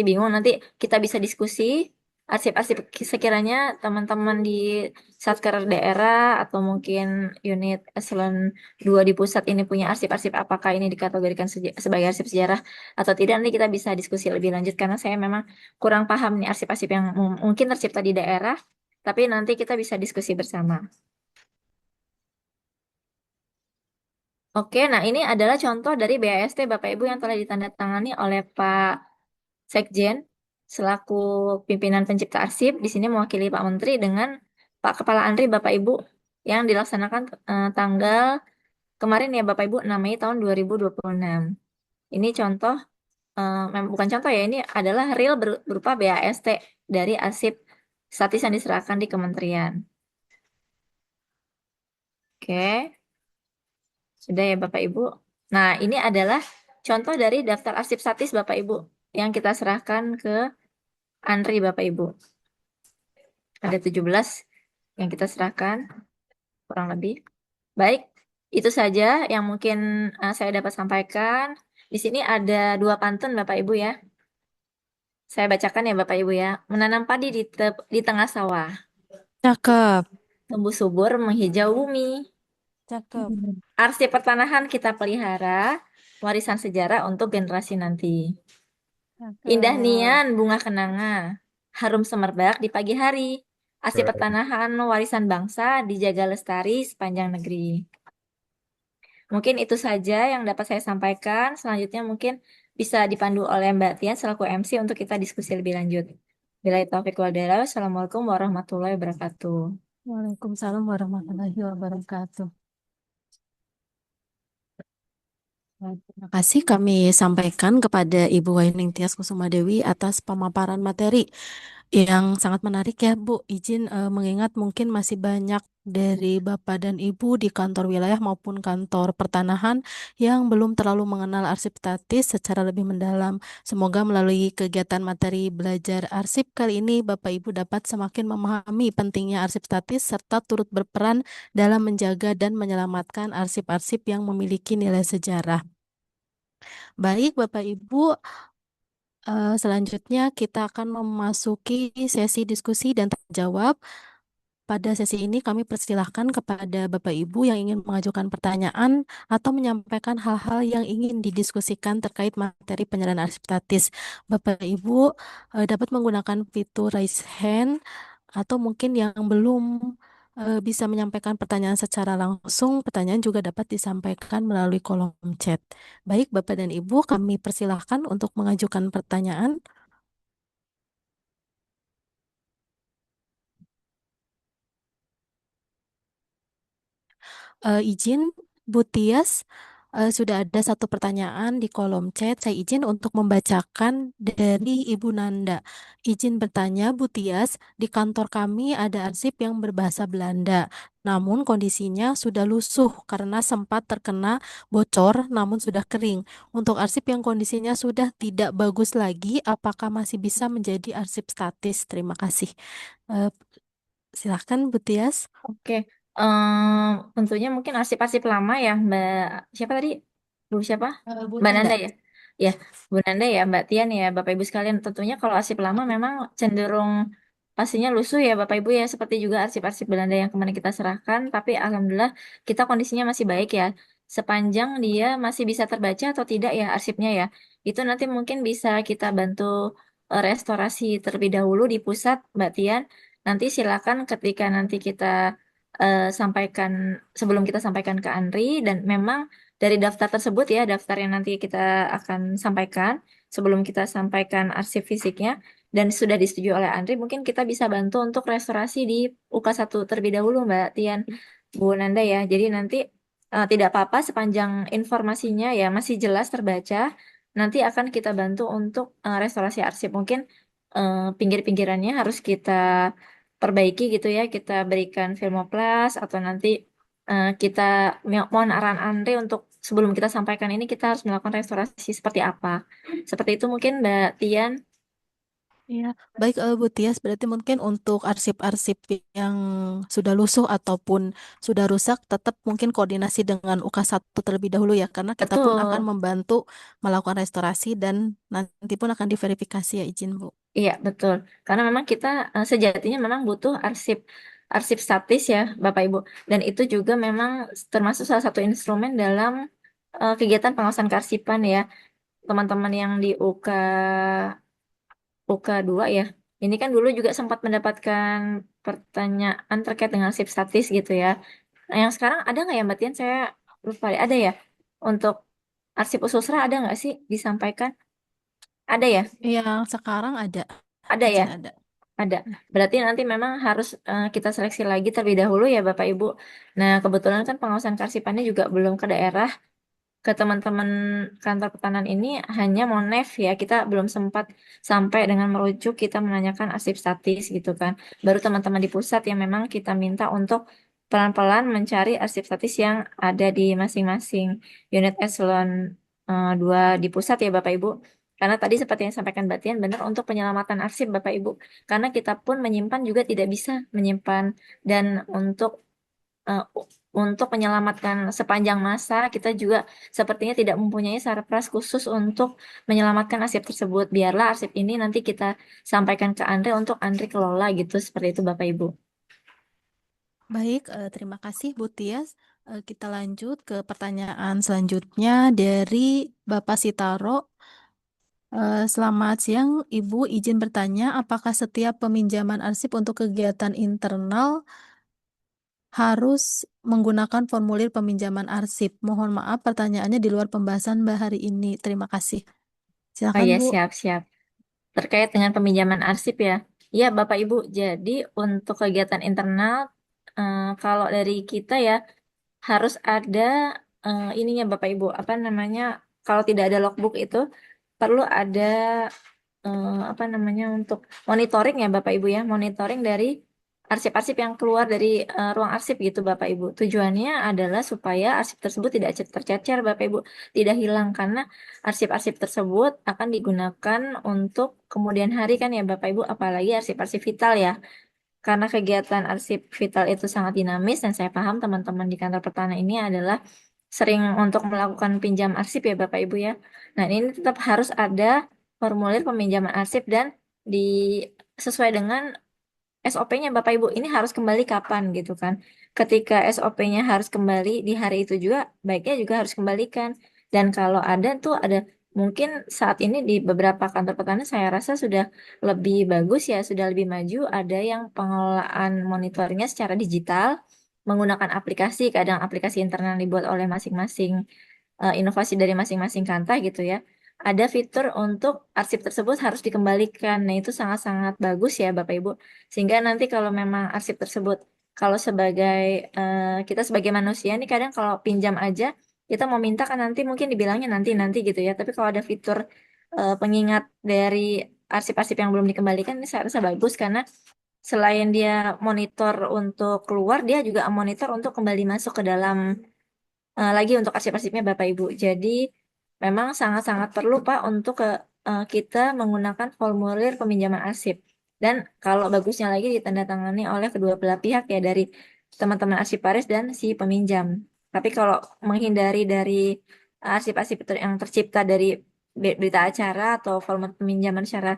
bingung. Nanti kita bisa diskusi arsip-arsip sekiranya teman-teman di Satker daerah atau mungkin unit eselon 2 di pusat ini punya arsip-arsip apakah ini dikategorikan sebagai arsip sejarah atau tidak nanti kita bisa diskusi lebih lanjut karena saya memang kurang paham nih arsip-arsip yang mungkin tercipta di daerah tapi nanti kita bisa diskusi bersama. Oke, nah ini adalah contoh dari BAST Bapak Ibu yang telah ditandatangani oleh Pak Sekjen selaku pimpinan pencipta arsip di sini mewakili Pak Menteri dengan Pak Kepala Andri Bapak Ibu yang dilaksanakan tanggal kemarin ya Bapak Ibu 6 Mei tahun 2026. Ini contoh bukan contoh ya ini adalah real berupa BAST dari arsip statis yang diserahkan di kementerian. Oke, sudah ya Bapak Ibu. Nah, ini adalah contoh dari daftar arsip statis Bapak Ibu yang kita serahkan ke Andri Bapak Ibu. Ada 17 yang kita serahkan kurang lebih. Baik, itu saja yang mungkin saya dapat sampaikan. Di sini ada dua pantun Bapak Ibu ya. Saya bacakan ya Bapak Ibu ya. Menanam padi di tengah sawah. Cakep, Tumbuh subur menghijau bumi. cakep, Arsip pertanahan kita pelihara. Warisan sejarah untuk generasi nanti. Indah cakep. nian bunga kenanga. Harum semerbak di pagi hari. Arsip pertanahan warisan bangsa dijaga lestari sepanjang negeri. Mungkin itu saja yang dapat saya sampaikan. Selanjutnya mungkin bisa dipandu oleh Mbak Tian selaku MC untuk kita diskusi lebih lanjut. Bila taufik wal hidayah. Wassalamualaikum warahmatullahi wabarakatuh. Waalaikumsalam warahmatullahi wabarakatuh. Baik, terima kasih kami sampaikan kepada Ibu Waining Tias Kusuma Dewi atas pemaparan materi yang sangat menarik ya Bu. Izin mengingat mungkin masih banyak dari Bapak dan Ibu di kantor wilayah maupun kantor pertanahan yang belum terlalu mengenal arsip statis secara lebih mendalam. Semoga melalui kegiatan materi belajar arsip kali ini Bapak Ibu dapat semakin memahami pentingnya arsip statis serta turut berperan dalam menjaga dan menyelamatkan arsip-arsip yang memiliki nilai sejarah. Baik, Bapak Ibu, selanjutnya kita akan memasuki sesi diskusi dan tanya jawab. Pada sesi ini kami persilahkan kepada Bapak Ibu yang ingin mengajukan pertanyaan atau menyampaikan hal-hal yang ingin didiskusikan terkait materi penyerahan arsip statis. Bapak Ibu dapat menggunakan fitur raise hand atau mungkin yang belum bisa menyampaikan pertanyaan secara langsung, pertanyaan juga dapat disampaikan melalui kolom chat. Baik, Bapak dan Ibu, kami persilahkan untuk mengajukan pertanyaan. Izin, Bu Tias, Sudah ada satu pertanyaan di kolom chat. Saya izin untuk membacakan dari Ibu Nanda. Izin bertanya, Bu Tias, di kantor kami ada arsip yang berbahasa Belanda. Namun kondisinya sudah lusuh karena sempat terkena bocor, namun sudah kering. Untuk arsip yang kondisinya sudah tidak bagus lagi, apakah masih bisa menjadi arsip statis? Terima kasih. Eh, Silahkan, Bu Tias. Oke, tentunya mungkin arsip-arsip lama ya, Mbak. Siapa tadi? Bu siapa? Bu Mbak Nanda Nanda. ya? Ya, Bu Nanda ya, Mbak Tian ya, Bapak Ibu sekalian. Tentunya kalau arsip lama memang cenderung pastinya lusuh ya, Bapak Ibu ya. Seperti juga arsip-arsip Belanda yang kemarin kita serahkan. Tapi alhamdulillah kita kondisinya masih baik ya. Sepanjang dia masih bisa terbaca atau tidak ya arsipnya ya. Itu nanti mungkin bisa kita bantu restorasi terlebih dahulu di pusat, Mbak Tian. Nanti silakan ketika nanti kita sampaikan sebelum kita sampaikan ke Andri dan memang dari daftar tersebut ya daftar yang nanti kita akan sampaikan sebelum kita sampaikan arsip fisiknya dan sudah disetujui oleh Andri mungkin kita bisa bantu untuk restorasi di UK1 terlebih dahulu Mbak Tian Bu Nanda ya jadi nanti tidak apa-apa sepanjang informasinya ya masih jelas terbaca nanti akan kita bantu untuk restorasi arsip mungkin pinggir-pinggirannya harus kita perbaiki gitu ya, kita berikan Filmoplas atau nanti kita mohon arahan Andre untuk sebelum kita sampaikan ini kita harus melakukan restorasi seperti apa. Seperti itu mungkin Mbak Tian. Iya, baik Bu Tias, berarti mungkin untuk arsip-arsip yang sudah lusuh ataupun sudah rusak, tetap mungkin koordinasi dengan UK1 terlebih dahulu ya, karena kita pun akan Betul. membantu melakukan restorasi dan nanti pun akan diverifikasi ya izin Bu. Iya, betul. Karena memang kita sejatinya memang butuh arsip arsip statis ya, Bapak Ibu. Dan itu juga memang termasuk salah satu instrumen dalam kegiatan pengawasan kearsipan ya. Teman-teman yang di UK2 ya. Ini kan dulu juga sempat mendapatkan pertanyaan terkait dengan arsip statis gitu ya. Nah, yang sekarang ada nggak ya Mbak Tian? Saya lupa ya. Ada ya? Untuk arsip ususra ada nggak sih disampaikan? Ada ya? Yang sekarang ada, Ada ya? izin ada. Ada. Berarti nanti memang harus kita seleksi lagi terlebih dahulu ya Bapak Ibu. Nah, kebetulan kan pengawasan kearsipannya juga belum ke daerah. Ke teman-teman kantor pertanahan ini hanya monef ya kita belum sempat sampai dengan merujuk kita menanyakan arsip statis gitu kan baru teman-teman di pusat yang memang kita minta untuk pelan-pelan mencari arsip statis yang ada di masing-masing unit eselon 2 di pusat ya Bapak Ibu karena tadi seperti yang disampaikan Mbak Tian benar untuk penyelamatan arsip Bapak Ibu karena kita pun menyimpan juga tidak bisa menyimpan dan eh, untuk menyelamatkan sepanjang masa, kita juga sepertinya tidak mempunyai sarpras khusus untuk menyelamatkan arsip tersebut. Biarlah arsip ini nanti kita sampaikan ke Andre untuk Andre kelola gitu, seperti itu Bapak Ibu. Baik, terima kasih Bu Tias. Kita lanjut ke pertanyaan selanjutnya dari Bapak Sitaro. Selamat siang, Ibu. Izin bertanya, apakah setiap peminjaman arsip untuk kegiatan internal harus menggunakan formulir peminjaman arsip? Mohon maaf, pertanyaannya di luar pembahasan Mbak hari ini. Terima kasih. Oh Silakan, ya, Bu. siap-siap. Terkait dengan peminjaman arsip ya. Ya, Bapak Ibu. Jadi untuk kegiatan internal, kalau dari kita ya harus ada ininya Bapak Ibu. Apa namanya? Kalau tidak ada logbook itu perlu ada apa namanya untuk monitoring ya Bapak Ibu ya, monitoring dari arsip-arsip yang keluar dari ruang arsip gitu Bapak Ibu. Tujuannya adalah supaya arsip tersebut tidak tercecer Bapak Ibu, tidak hilang karena arsip-arsip tersebut akan digunakan untuk kemudian hari kan ya Bapak Ibu, apalagi arsip-arsip vital ya. Karena kegiatan arsip vital itu sangat dinamis dan saya paham teman-teman di kantor pertanahan ini adalah sering untuk melakukan pinjam arsip ya Bapak Ibu ya. Nah, ini tetap harus ada formulir peminjaman arsip dan di sesuai dengan SOP-nya Bapak Ibu. Ini harus kembali kapan gitu kan. Ketika SOP-nya harus kembali di hari itu juga, baiknya juga harus kembalikan. Dan kalau ada tuh ada mungkin saat ini di beberapa kantor pertanian saya rasa sudah lebih bagus ya, sudah lebih maju. Ada yang pengelolaan monitoringnya secara digital menggunakan aplikasi, kadang aplikasi internal dibuat oleh masing-masing inovasi dari masing-masing kanta gitu ya. Ada fitur untuk arsip tersebut harus dikembalikan. Nah, itu sangat-sangat bagus ya Bapak Ibu. Sehingga nanti kalau memang arsip tersebut, kalau sebagai kita sebagai manusia nih kadang kalau pinjam aja kita mau minta kan nanti mungkin dibilangnya nanti gitu ya. Tapi kalau ada fitur pengingat dari arsip-arsip yang belum dikembalikan ini saya rasa bagus karena selain dia monitor untuk keluar, dia juga monitor untuk kembali masuk ke dalam lagi untuk arsip-arsipnya Bapak Ibu. Jadi memang sangat-sangat perlu Pak untuk kita menggunakan formulir peminjaman arsip. Dan kalau bagusnya lagi ditandatangani oleh kedua belah pihak ya dari teman-teman arsiparis dan si peminjam. Tapi kalau menghindari dari arsip-arsip yang tercipta dari berita acara atau format peminjaman secara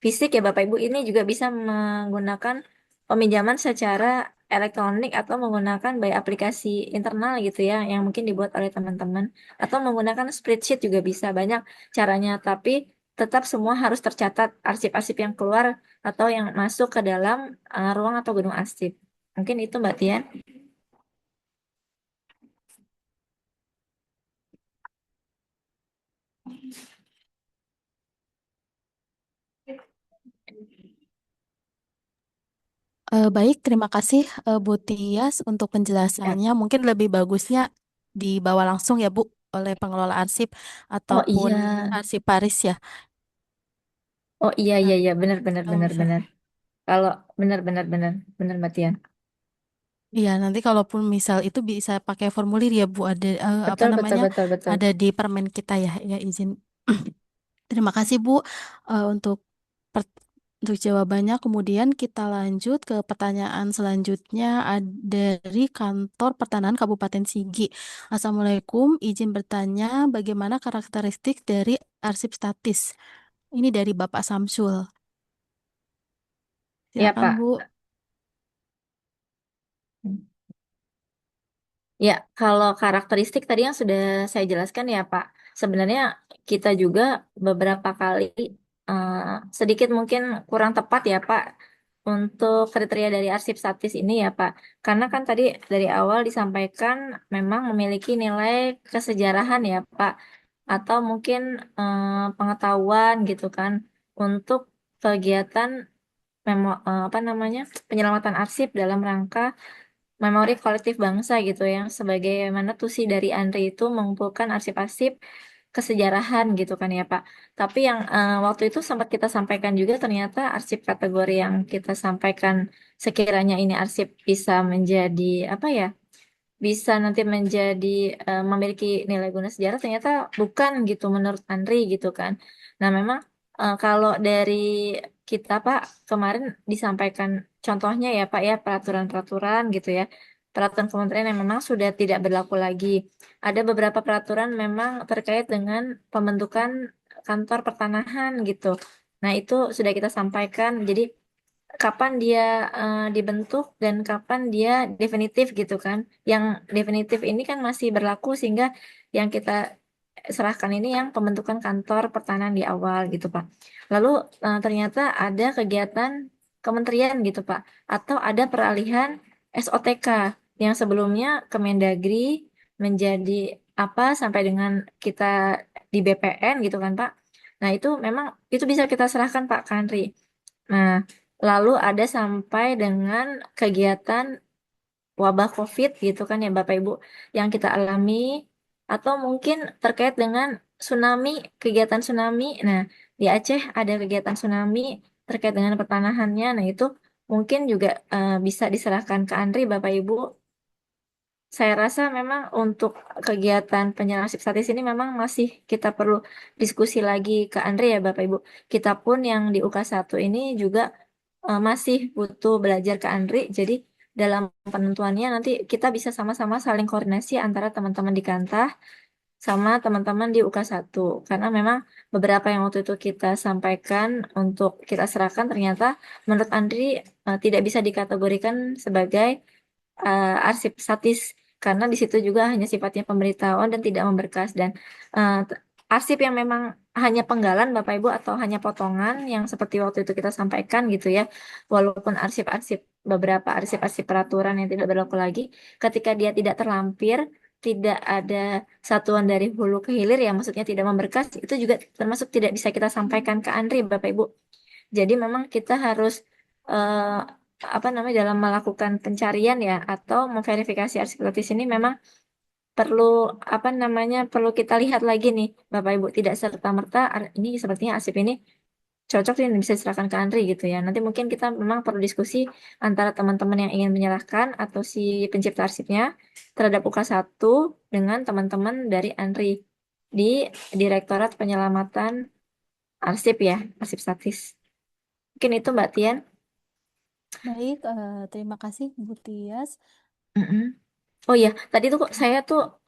fisik ya Bapak Ibu ini juga bisa menggunakan peminjaman secara elektronik atau menggunakan by aplikasi internal gitu ya yang mungkin dibuat oleh teman-teman atau menggunakan spreadsheet juga bisa banyak caranya tapi tetap semua harus tercatat arsip-arsip yang keluar atau yang masuk ke dalam ruang atau gedung arsip. Mungkin itu Mbak Tian. Baik, terima kasih Bu Tias untuk Ya. penjelasannya. Mungkin lebih bagusnya dibawa langsung ya Bu oleh pengelola arsip Oh ataupun iya. arsiparis ya. Oh iya Nah, iya iya benar benar kalau benar misal, benar. Kalau benar benar benar benar Mbak Tian. iya nanti kalaupun misal itu bisa pakai formulir ya Bu, ada apa Betul betul namanya, betul betul. ada di permen kita ya, ya izin. Terima kasih Bu untuk untuk jawabannya. Kemudian kita lanjut ke pertanyaan selanjutnya dari Kantor Pertanahan Kabupaten Sigi. Assalamualaikum, izin bertanya bagaimana karakteristik dari arsip statis? Ini dari Bapak Samsul. Ya Silakan Bu. Pak. Ya, kalau karakteristik tadi yang sudah saya jelaskan ya Pak, sebenarnya kita juga beberapa kali eh, sedikit mungkin kurang tepat ya Pak untuk kriteria dari arsip statis ini ya Pak. Karena kan tadi dari awal disampaikan memang memiliki nilai kesejarahan ya Pak, atau mungkin pengetahuan gitu kan untuk kegiatan apa namanya penyelamatan arsip dalam rangka memori kolektif bangsa gitu yang sebagaimana tusi dari Andri itu mengumpulkan arsip-arsip kesejarahan gitu kan ya Pak. Tapi yang waktu itu sempat kita sampaikan juga ternyata arsip kategori yang kita sampaikan sekiranya ini arsip bisa menjadi apa ya? Bisa nanti menjadi memiliki nilai guna sejarah ternyata bukan gitu menurut Andri gitu kan. Nah memang kalau dari kita Pak kemarin disampaikan contohnya ya Pak ya peraturan-peraturan gitu ya. Peraturan kementerian yang memang sudah tidak berlaku lagi. Ada beberapa peraturan memang terkait dengan pembentukan kantor pertanahan gitu. Nah itu sudah kita sampaikan. Jadi kapan dia dibentuk dan kapan dia definitif gitu kan. Yang definitif ini kan masih berlaku sehingga yang kita serahkan ini yang pembentukan kantor pertahanan di awal gitu Pak. Lalu ternyata ada kegiatan kementerian gitu Pak atau ada peralihan SOTK yang sebelumnya Kemendagri menjadi apa sampai dengan kita di BPN gitu kan Pak. Nah, itu memang itu bisa kita serahkan Pak Kanri. Nah, lalu ada sampai dengan kegiatan wabah COVID gitu kan ya Bapak Ibu yang kita alami atau mungkin terkait dengan tsunami, kegiatan tsunami. Nah, di Aceh ada kegiatan tsunami terkait dengan pertanahannya. Nah, itu mungkin juga bisa diserahkan ke Andri Bapak Ibu. Saya rasa memang untuk kegiatan penyelenggaraan statis ini memang masih kita perlu diskusi lagi ke Andre ya Bapak Ibu. Kita pun yang di UK1 ini juga masih butuh belajar ke Andre. Jadi dalam penentuannya nanti kita bisa sama-sama saling koordinasi antara teman-teman di Kantah sama teman-teman di UK1. Karena memang beberapa yang waktu itu kita sampaikan untuk kita serahkan ternyata menurut Andri tidak bisa dikategorikan sebagai arsip statis karena di situ juga hanya sifatnya pemberitahuan dan tidak memberkas dan arsip yang memang hanya penggalan Bapak Ibu atau hanya potongan yang seperti waktu itu kita sampaikan gitu ya walaupun arsip-arsip beberapa arsip-arsip peraturan yang tidak berlaku lagi ketika dia tidak terlampir tidak ada satuan dari hulu ke hilir ya maksudnya tidak memberkas itu juga termasuk tidak bisa kita sampaikan ke Andri Bapak Ibu jadi memang kita harus eh, apa namanya dalam melakukan pencarian ya atau memverifikasi arsip ini memang perlu apa namanya perlu kita lihat lagi nih Bapak Ibu, tidak serta merta ini sepertinya arsip ini cocok sih bisa diserahkan ke Andri gitu ya. Nanti mungkin kita memang perlu diskusi antara teman-teman yang ingin menyerahkan atau si pencipta arsipnya terhadap UK1 dengan teman-teman dari Andri di Direktorat Penyelamatan Arsip ya, Arsip Statis. Mungkin itu Mbak Tian. Baik, terima kasih Bu Tias. Mm-mm. Oh iya, tadi tuh kok saya tuh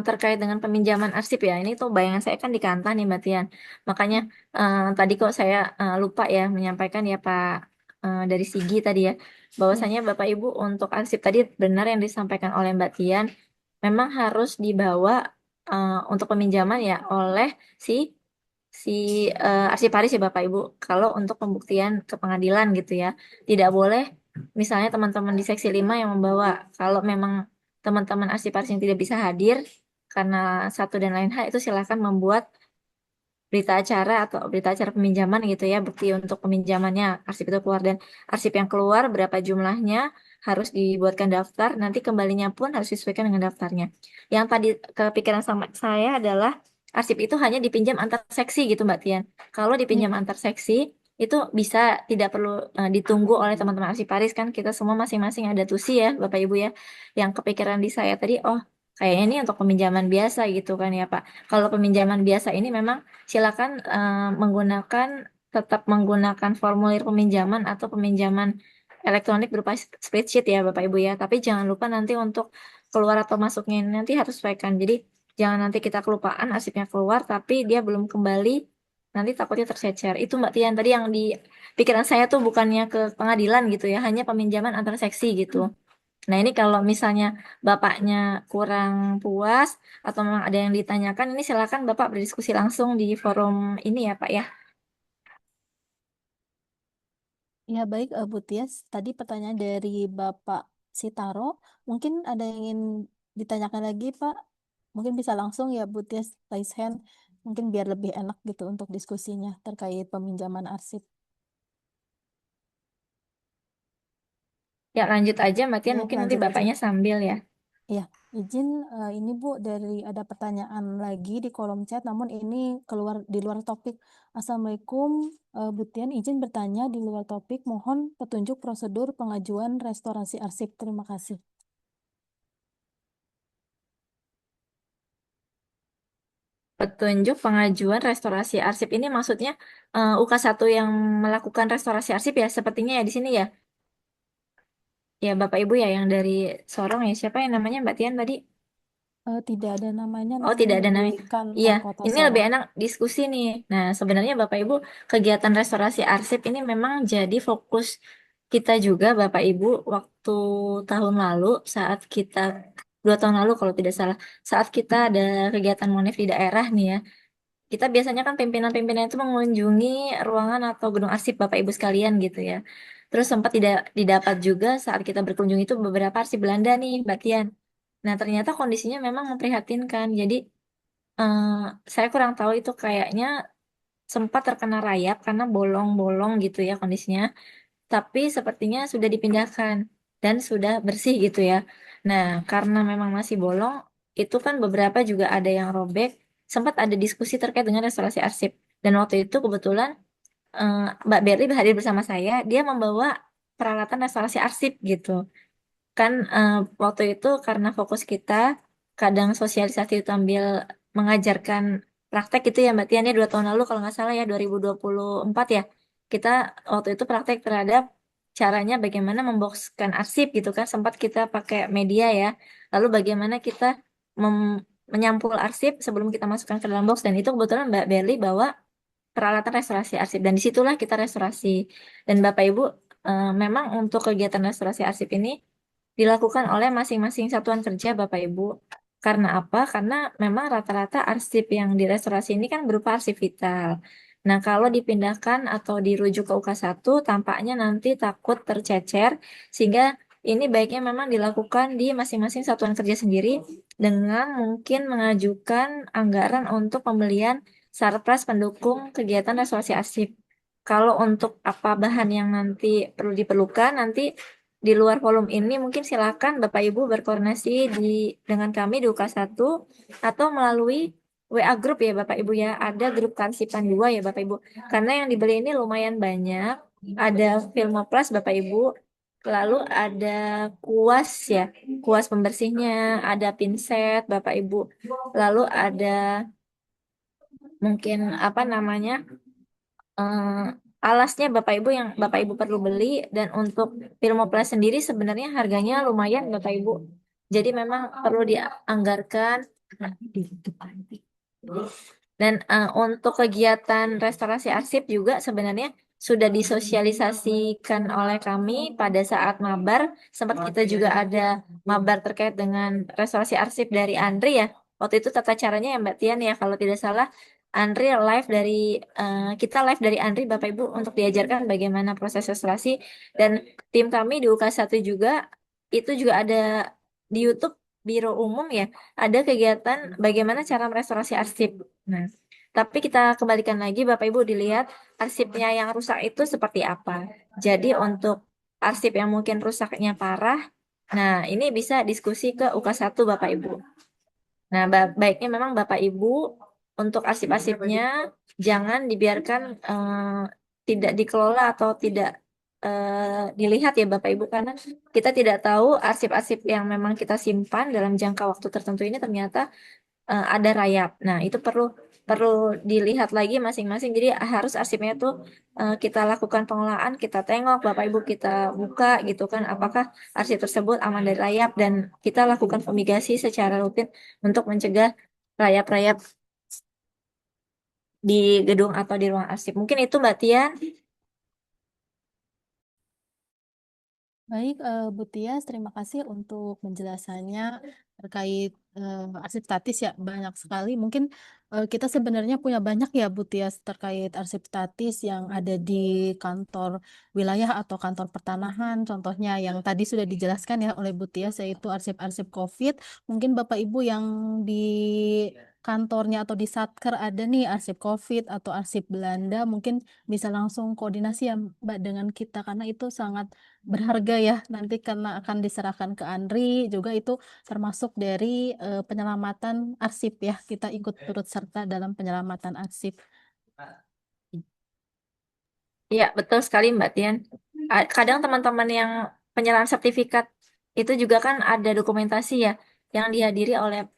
terkait dengan peminjaman arsip ya. Ini tuh bayangan saya kan di Kantor nih Mbak Tian. Makanya tadi kok saya lupa ya menyampaikan ya Pak dari Sigi tadi ya. Ya, Bahwasanya Bapak Ibu untuk arsip tadi benar yang disampaikan oleh Mbak Tian. Memang harus dibawa untuk peminjaman ya oleh si si arsiparis ya Bapak Ibu. Kalau untuk pembuktian ke pengadilan gitu ya. Tidak boleh misalnya teman-teman di seksi 5 yang membawa. Kalau memang teman-teman arsiparis yang tidak bisa hadir karena satu dan lain hal itu silakan membuat berita acara atau berita acara peminjaman gitu ya, bukti untuk peminjamannya arsip itu keluar dan arsip yang keluar berapa jumlahnya harus dibuatkan daftar, nanti kembalinya pun harus disesuaikan dengan daftarnya. Yang tadi kepikiran sama saya adalah arsip itu hanya dipinjam antar seksi gitu Mbak Tian. Kalau ya, dipinjam antar seksi itu bisa tidak perlu ditunggu oleh teman-teman arsiparis kan kita semua masing-masing ada tusi ya Bapak Ibu ya. Yang kepikiran di saya tadi oh kayaknya ini untuk peminjaman biasa gitu kan ya Pak. Kalau peminjaman biasa ini memang silakan menggunakan tetap menggunakan formulir peminjaman atau peminjaman elektronik berupa spreadsheet ya Bapak Ibu ya. Tapi jangan lupa nanti untuk keluar atau masuknya ini nanti harus sesuaikan. Jadi jangan nanti kita kelupaan arsipnya keluar tapi dia belum kembali nanti takutnya tercecer. Itu Mbak Tian tadi yang di pikiran saya tuh bukannya ke pengadilan gitu ya, hanya peminjaman antar seksi gitu. Nah, ini kalau misalnya Bapaknya kurang puas atau memang ada yang ditanyakan, ini silakan Bapak berdiskusi langsung di forum ini ya, Pak ya. ya baik, Bu Tias. Tadi pertanyaan dari Bapak Sitaro. Mungkin ada yang ingin ditanyakan lagi, Pak. Mungkin bisa langsung ya Bu Tias raise hand. Mungkin biar lebih enak gitu untuk diskusinya terkait peminjaman arsip. Ya, lanjut aja, Mbak Tian. Ya, Mungkin nanti lanjut aja. Bapaknya sambil ya. Ya, izin ini Bu dari ada pertanyaan lagi di kolom chat, namun ini keluar di luar topik. Assalamualaikum, Bu Tian, izin bertanya di luar topik. Mohon petunjuk prosedur pengajuan restorasi arsip. Terima kasih. Petunjuk pengajuan restorasi arsip ini maksudnya UK1 yang melakukan restorasi arsip ya, sepertinya ya di sini ya. Ya, Bapak Ibu ya yang dari Sorong ya. Siapa yang namanya Mbak Tian tadi? Tidak ada namanya, Oh, namun tidak ada namanya. menyebutkan Iya, Kota ini lebih Sorong. enak diskusi nih. Nah, sebenarnya Bapak Ibu, kegiatan restorasi arsip ini memang jadi fokus kita juga, Bapak Ibu, waktu tahun lalu saat kita 2 tahun lalu kalau tidak salah, saat kita ada kegiatan Monif di daerah nih ya. Kita biasanya kan pimpinan-pimpinan itu mengunjungi ruangan atau gedung arsip Bapak Ibu sekalian gitu ya. Terus sempat tidak didapat juga saat kita berkunjung itu beberapa arsip Belanda nih, Mbak Tian. Nah, ternyata kondisinya memang memprihatinkan. Jadi eh, saya kurang tahu itu kayaknya sempat terkena rayap karena bolong-bolong gitu ya kondisinya. Tapi sepertinya sudah dipindahkan dan sudah bersih gitu ya. Nah, karena memang masih bolong, itu kan beberapa juga ada yang robek. Sempat ada diskusi terkait dengan restorasi arsip. Dan waktu itu kebetulan eh, Mbak Berli hadir bersama saya, dia membawa peralatan restorasi arsip gitu. Kan waktu itu karena fokus kita kadang sosialisasi itu ambil mengajarkan praktek itu ya Mbak Tian ya 2 tahun lalu kalau nggak salah ya 2024 ya. Kita waktu itu praktek terhadap caranya bagaimana memboxkan arsip gitu kan sempat kita pakai media ya. Lalu bagaimana kita menyampul arsip sebelum kita masukkan ke dalam box dan itu kebetulan Mbak Berli bawa peralatan restorasi arsip dan disitulah kita restorasi. Dan Bapak Ibu memang untuk kegiatan restorasi arsip ini dilakukan oleh masing-masing satuan kerja Bapak Ibu. Karena apa? Karena memang rata-rata arsip yang direstorasi ini kan berupa arsip vital. Nah, kalau dipindahkan atau dirujuk ke UK1, tampaknya nanti takut tercecer, sehingga ini baiknya memang dilakukan di masing-masing satuan kerja sendiri dengan mungkin mengajukan anggaran untuk pembelian sarpras pendukung kegiatan restorasi arsip. Kalau untuk apa bahan yang nanti perlu diperlukan, nanti di luar volume ini mungkin silakan Bapak Ibu berkoordinasi dengan kami di UK1 atau melalui WA grup ya Bapak Ibu ya. Ada grup Karsipan 2 ya Bapak Ibu. Karena yang dibeli ini lumayan banyak. Ada Filmoplas Bapak Ibu. Lalu ada kuas ya, kuas pembersihnya, ada pinset Bapak Ibu. Lalu ada mungkin apa namanya? Alasnya Bapak Ibu yang Bapak Ibu perlu beli, dan untuk Filmoplas sendiri sebenarnya harganya lumayan Bapak Ibu. Jadi memang perlu dianggarkan. Nah, di depan. Dan untuk kegiatan restorasi arsip juga sebenarnya sudah disosialisasikan oleh kami pada saat mabar. Sempat kita juga ada mabar terkait dengan restorasi arsip dari Andri ya. Waktu itu tata caranya ya Mbak Tian ya, kalau tidak salah Andri live dari kita live dari Andri Bapak Ibu untuk diajarkan bagaimana proses restorasi, dan tim kami di UK1 juga itu juga ada di YouTube Biro Umum ya, ada kegiatan bagaimana cara merestorasi arsip. Nah, tapi kita kembalikan lagi Bapak Ibu dilihat arsipnya yang rusak itu seperti apa. Jadi untuk arsip yang mungkin rusaknya parah, nah ini bisa diskusi ke UK1 Bapak Ibu. Nah, baiknya memang Bapak Ibu untuk arsip-arsipnya jangan dibiarkan tidak dikelola atau tidak dilihat ya Bapak Ibu, karena kita tidak tahu arsip-arsip yang memang kita simpan dalam jangka waktu tertentu ini ternyata ada rayap. Nah, itu perlu perlu dilihat lagi masing-masing. Jadi harus arsipnya tuh kita lakukan pengelolaan, kita tengok Bapak Ibu, kita buka gitu kan apakah arsip tersebut aman dari rayap, dan kita lakukan fumigasi secara rutin untuk mencegah rayap-rayap di gedung atau di ruang arsip. Mungkin itu Mbak Tian. Baik, Bu Tias, terima kasih untuk penjelasannya terkait arsip statis ya, banyak sekali. Mungkin kita sebenarnya punya banyak ya, Bu Tias, terkait arsip statis yang ada di kantor wilayah atau kantor pertanahan. Contohnya yang tadi sudah dijelaskan ya oleh Bu Tias, yaitu arsip-arsip COVID. Mungkin Bapak Ibu yang di kantornya atau di Satker ada nih arsip COVID atau arsip Belanda, mungkin bisa langsung koordinasi ya Mbak dengan kita, karena itu sangat berharga ya nanti karena akan diserahkan ke Andri, juga itu termasuk dari penyelamatan arsip ya, kita ikut turut serta dalam penyelamatan arsip. Iya, betul sekali Mbak Tian. Kadang teman-teman yang penyerahan sertifikat itu juga kan ada dokumentasi ya yang dihadiri oleh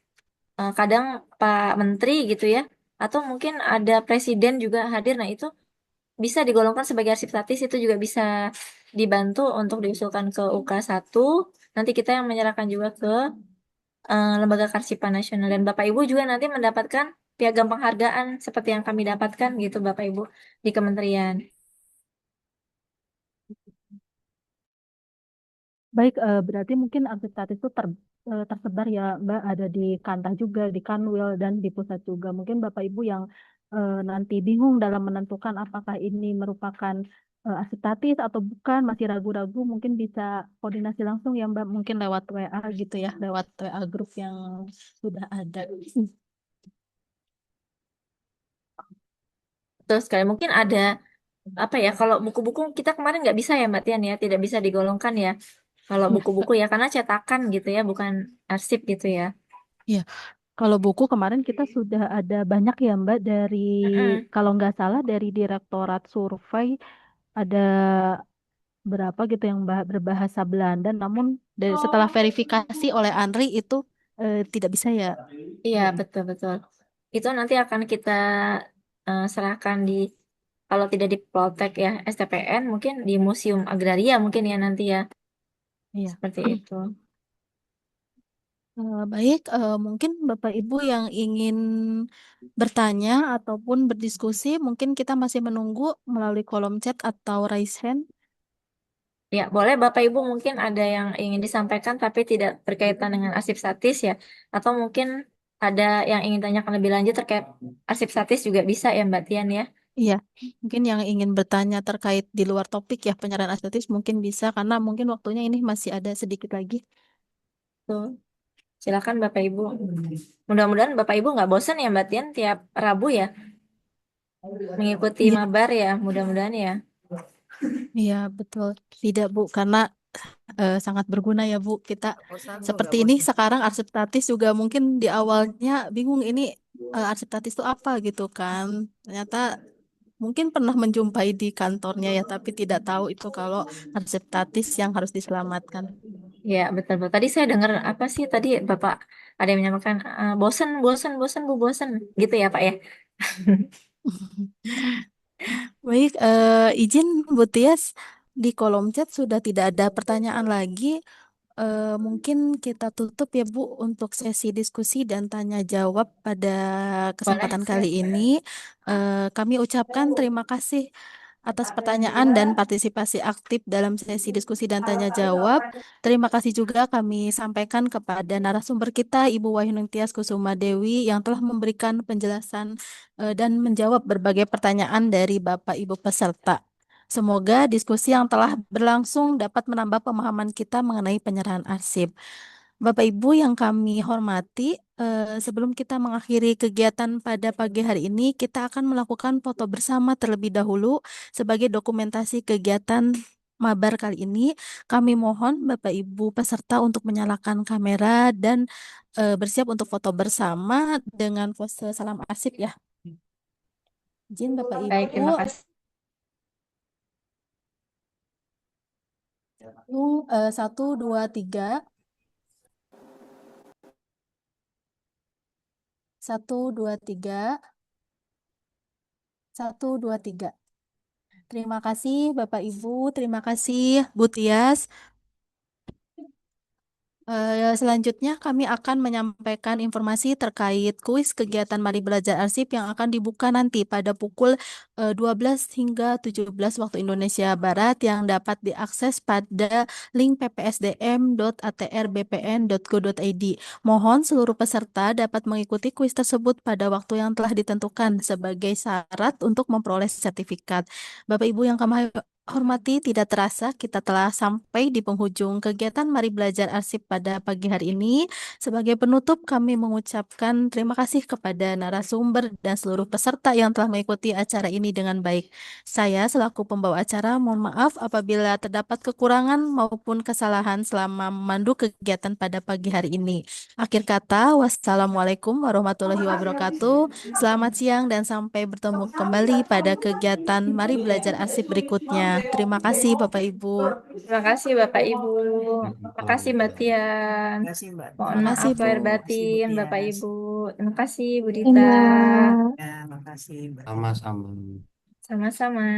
kadang Pak Menteri gitu ya, atau mungkin ada Presiden juga hadir. Nah, itu bisa digolongkan sebagai arsip statis, itu juga bisa dibantu untuk diusulkan ke UK1. Nanti kita yang menyerahkan juga ke Lembaga Karsipan Nasional, dan Bapak Ibu juga nanti mendapatkan piagam penghargaan seperti yang kami dapatkan gitu Bapak Ibu di kementerian. Baik, berarti mungkin aktivitas itu tersebar ya, Mbak, ada di Kantah juga, di Kanwil, dan di pusat juga. Mungkin Bapak Ibu yang nanti bingung dalam menentukan apakah ini merupakan asitatis atau bukan, masih ragu-ragu, mungkin bisa koordinasi langsung ya, Mbak, mungkin lewat WA gitu ya, lewat WA grup yang sudah ada. Terus sekali mungkin ada apa ya, kalau buku-buku kita kemarin nggak bisa ya Mbak Tian ya, tidak bisa digolongkan ya kalau Ya, buku-buku ya, karena cetakan gitu ya, bukan arsip gitu ya. ya. Kalau buku kemarin kita sudah ada banyak ya, Mbak, dari Mm-mm. kalau nggak salah dari Direktorat Survei ada berapa gitu yang berbahasa Belanda, namun setelah verifikasi oleh Andri itu tidak bisa ya. Iya, betul-betul. Itu nanti akan kita serahkan di, kalau tidak di Poltek ya, STPN, mungkin di Museum Agraria mungkin ya nanti ya. Iya. Seperti itu. Baik, mungkin Bapak Ibu yang ingin bertanya ataupun berdiskusi, mungkin kita masih menunggu melalui kolom chat atau raise hand. Ya, boleh Bapak Ibu mungkin ada yang ingin disampaikan tapi tidak berkaitan dengan arsip statis ya. Atau mungkin ada yang ingin tanyakan lebih lanjut terkait arsip statis juga bisa ya Mbak Tian ya. Iya, mungkin yang ingin bertanya terkait di luar topik ya penyerahan estetis mungkin bisa karena mungkin waktunya ini masih ada sedikit lagi. Tuh, silakan Bapak Ibu. Mudah-mudahan Bapak Ibu nggak bosan ya Mbak Tian tiap Rabu ya mengikuti Iya, mabar ya, mudah-mudahan ya. iya betul. Tidak Bu, karena sangat berguna ya Bu. Kita seperti ini sekarang arsip statis juga mungkin di awalnya bingung ini arsip statis itu apa gitu kan. Ternyata mungkin pernah menjumpai di kantornya ya, tapi tidak tahu itu kalau arsip statis yang harus diselamatkan. Ya, betul, betul. Tadi saya dengar apa sih tadi Bapak ada yang menyampaikan bosen, bosen, bosen, Bu, bosen. Gitu ya, Pak ya. Baik, izin Bu Tias, di kolom chat sudah tidak ada pertanyaan lagi. Mungkin kita tutup ya Bu untuk sesi diskusi dan tanya jawab pada Boleh, kesempatan kali siap. ini. Kami ucapkan terima kasih atas pertanyaan dan partisipasi aktif dalam sesi diskusi dan tanya jawab. Terima kasih juga kami sampaikan kepada narasumber kita, Ibu Wahyuningtyas Kusuma Dewi, yang telah memberikan penjelasan dan menjawab berbagai pertanyaan dari Bapak Ibu peserta. Semoga diskusi yang telah berlangsung dapat menambah pemahaman kita mengenai penyerahan arsip. Bapak Ibu yang kami hormati, sebelum kita mengakhiri kegiatan pada pagi hari ini, kita akan melakukan foto bersama terlebih dahulu sebagai dokumentasi kegiatan mabar kali ini. Kami mohon Bapak Ibu peserta untuk menyalakan kamera dan bersiap untuk foto bersama dengan pose salam arsip ya. Izin Bapak Baik, Ibu, terima kasih. satu, dua, tiga, satu, dua, tiga, satu, dua, tiga. Terima kasih Bapak Ibu, terima kasih Bu Tias. Selanjutnya kami akan menyampaikan informasi terkait kuis kegiatan Mari Belajar Arsip yang akan dibuka nanti pada pukul 12 hingga 17 waktu Indonesia Barat yang dapat diakses pada link ppsdm.atrbpn.go.id. Mohon seluruh peserta dapat mengikuti kuis tersebut pada waktu yang telah ditentukan sebagai syarat untuk memperoleh sertifikat. Bapak Ibu yang kami hormati, tidak terasa kita telah sampai di penghujung kegiatan Mari Belajar Arsip pada pagi hari ini. Sebagai penutup, kami mengucapkan terima kasih kepada narasumber dan seluruh peserta yang telah mengikuti acara ini dengan baik. Saya selaku pembawa acara mohon maaf apabila terdapat kekurangan maupun kesalahan selama memandu kegiatan pada pagi hari ini. Akhir kata, wassalamualaikum warahmatullahi wabarakatuh. Selamat siang dan sampai bertemu kembali pada kegiatan Mari Belajar Arsip berikutnya. Terima kasih Bapak Ibu. Terima kasih Bapak Ibu. Terima kasih Mbak Tian. Mohon Terima kasih maaf Bu. lahir batin Bapak Ibu. Terima kasih Bu Dita. Iya. Sama-sama. Sama-sama.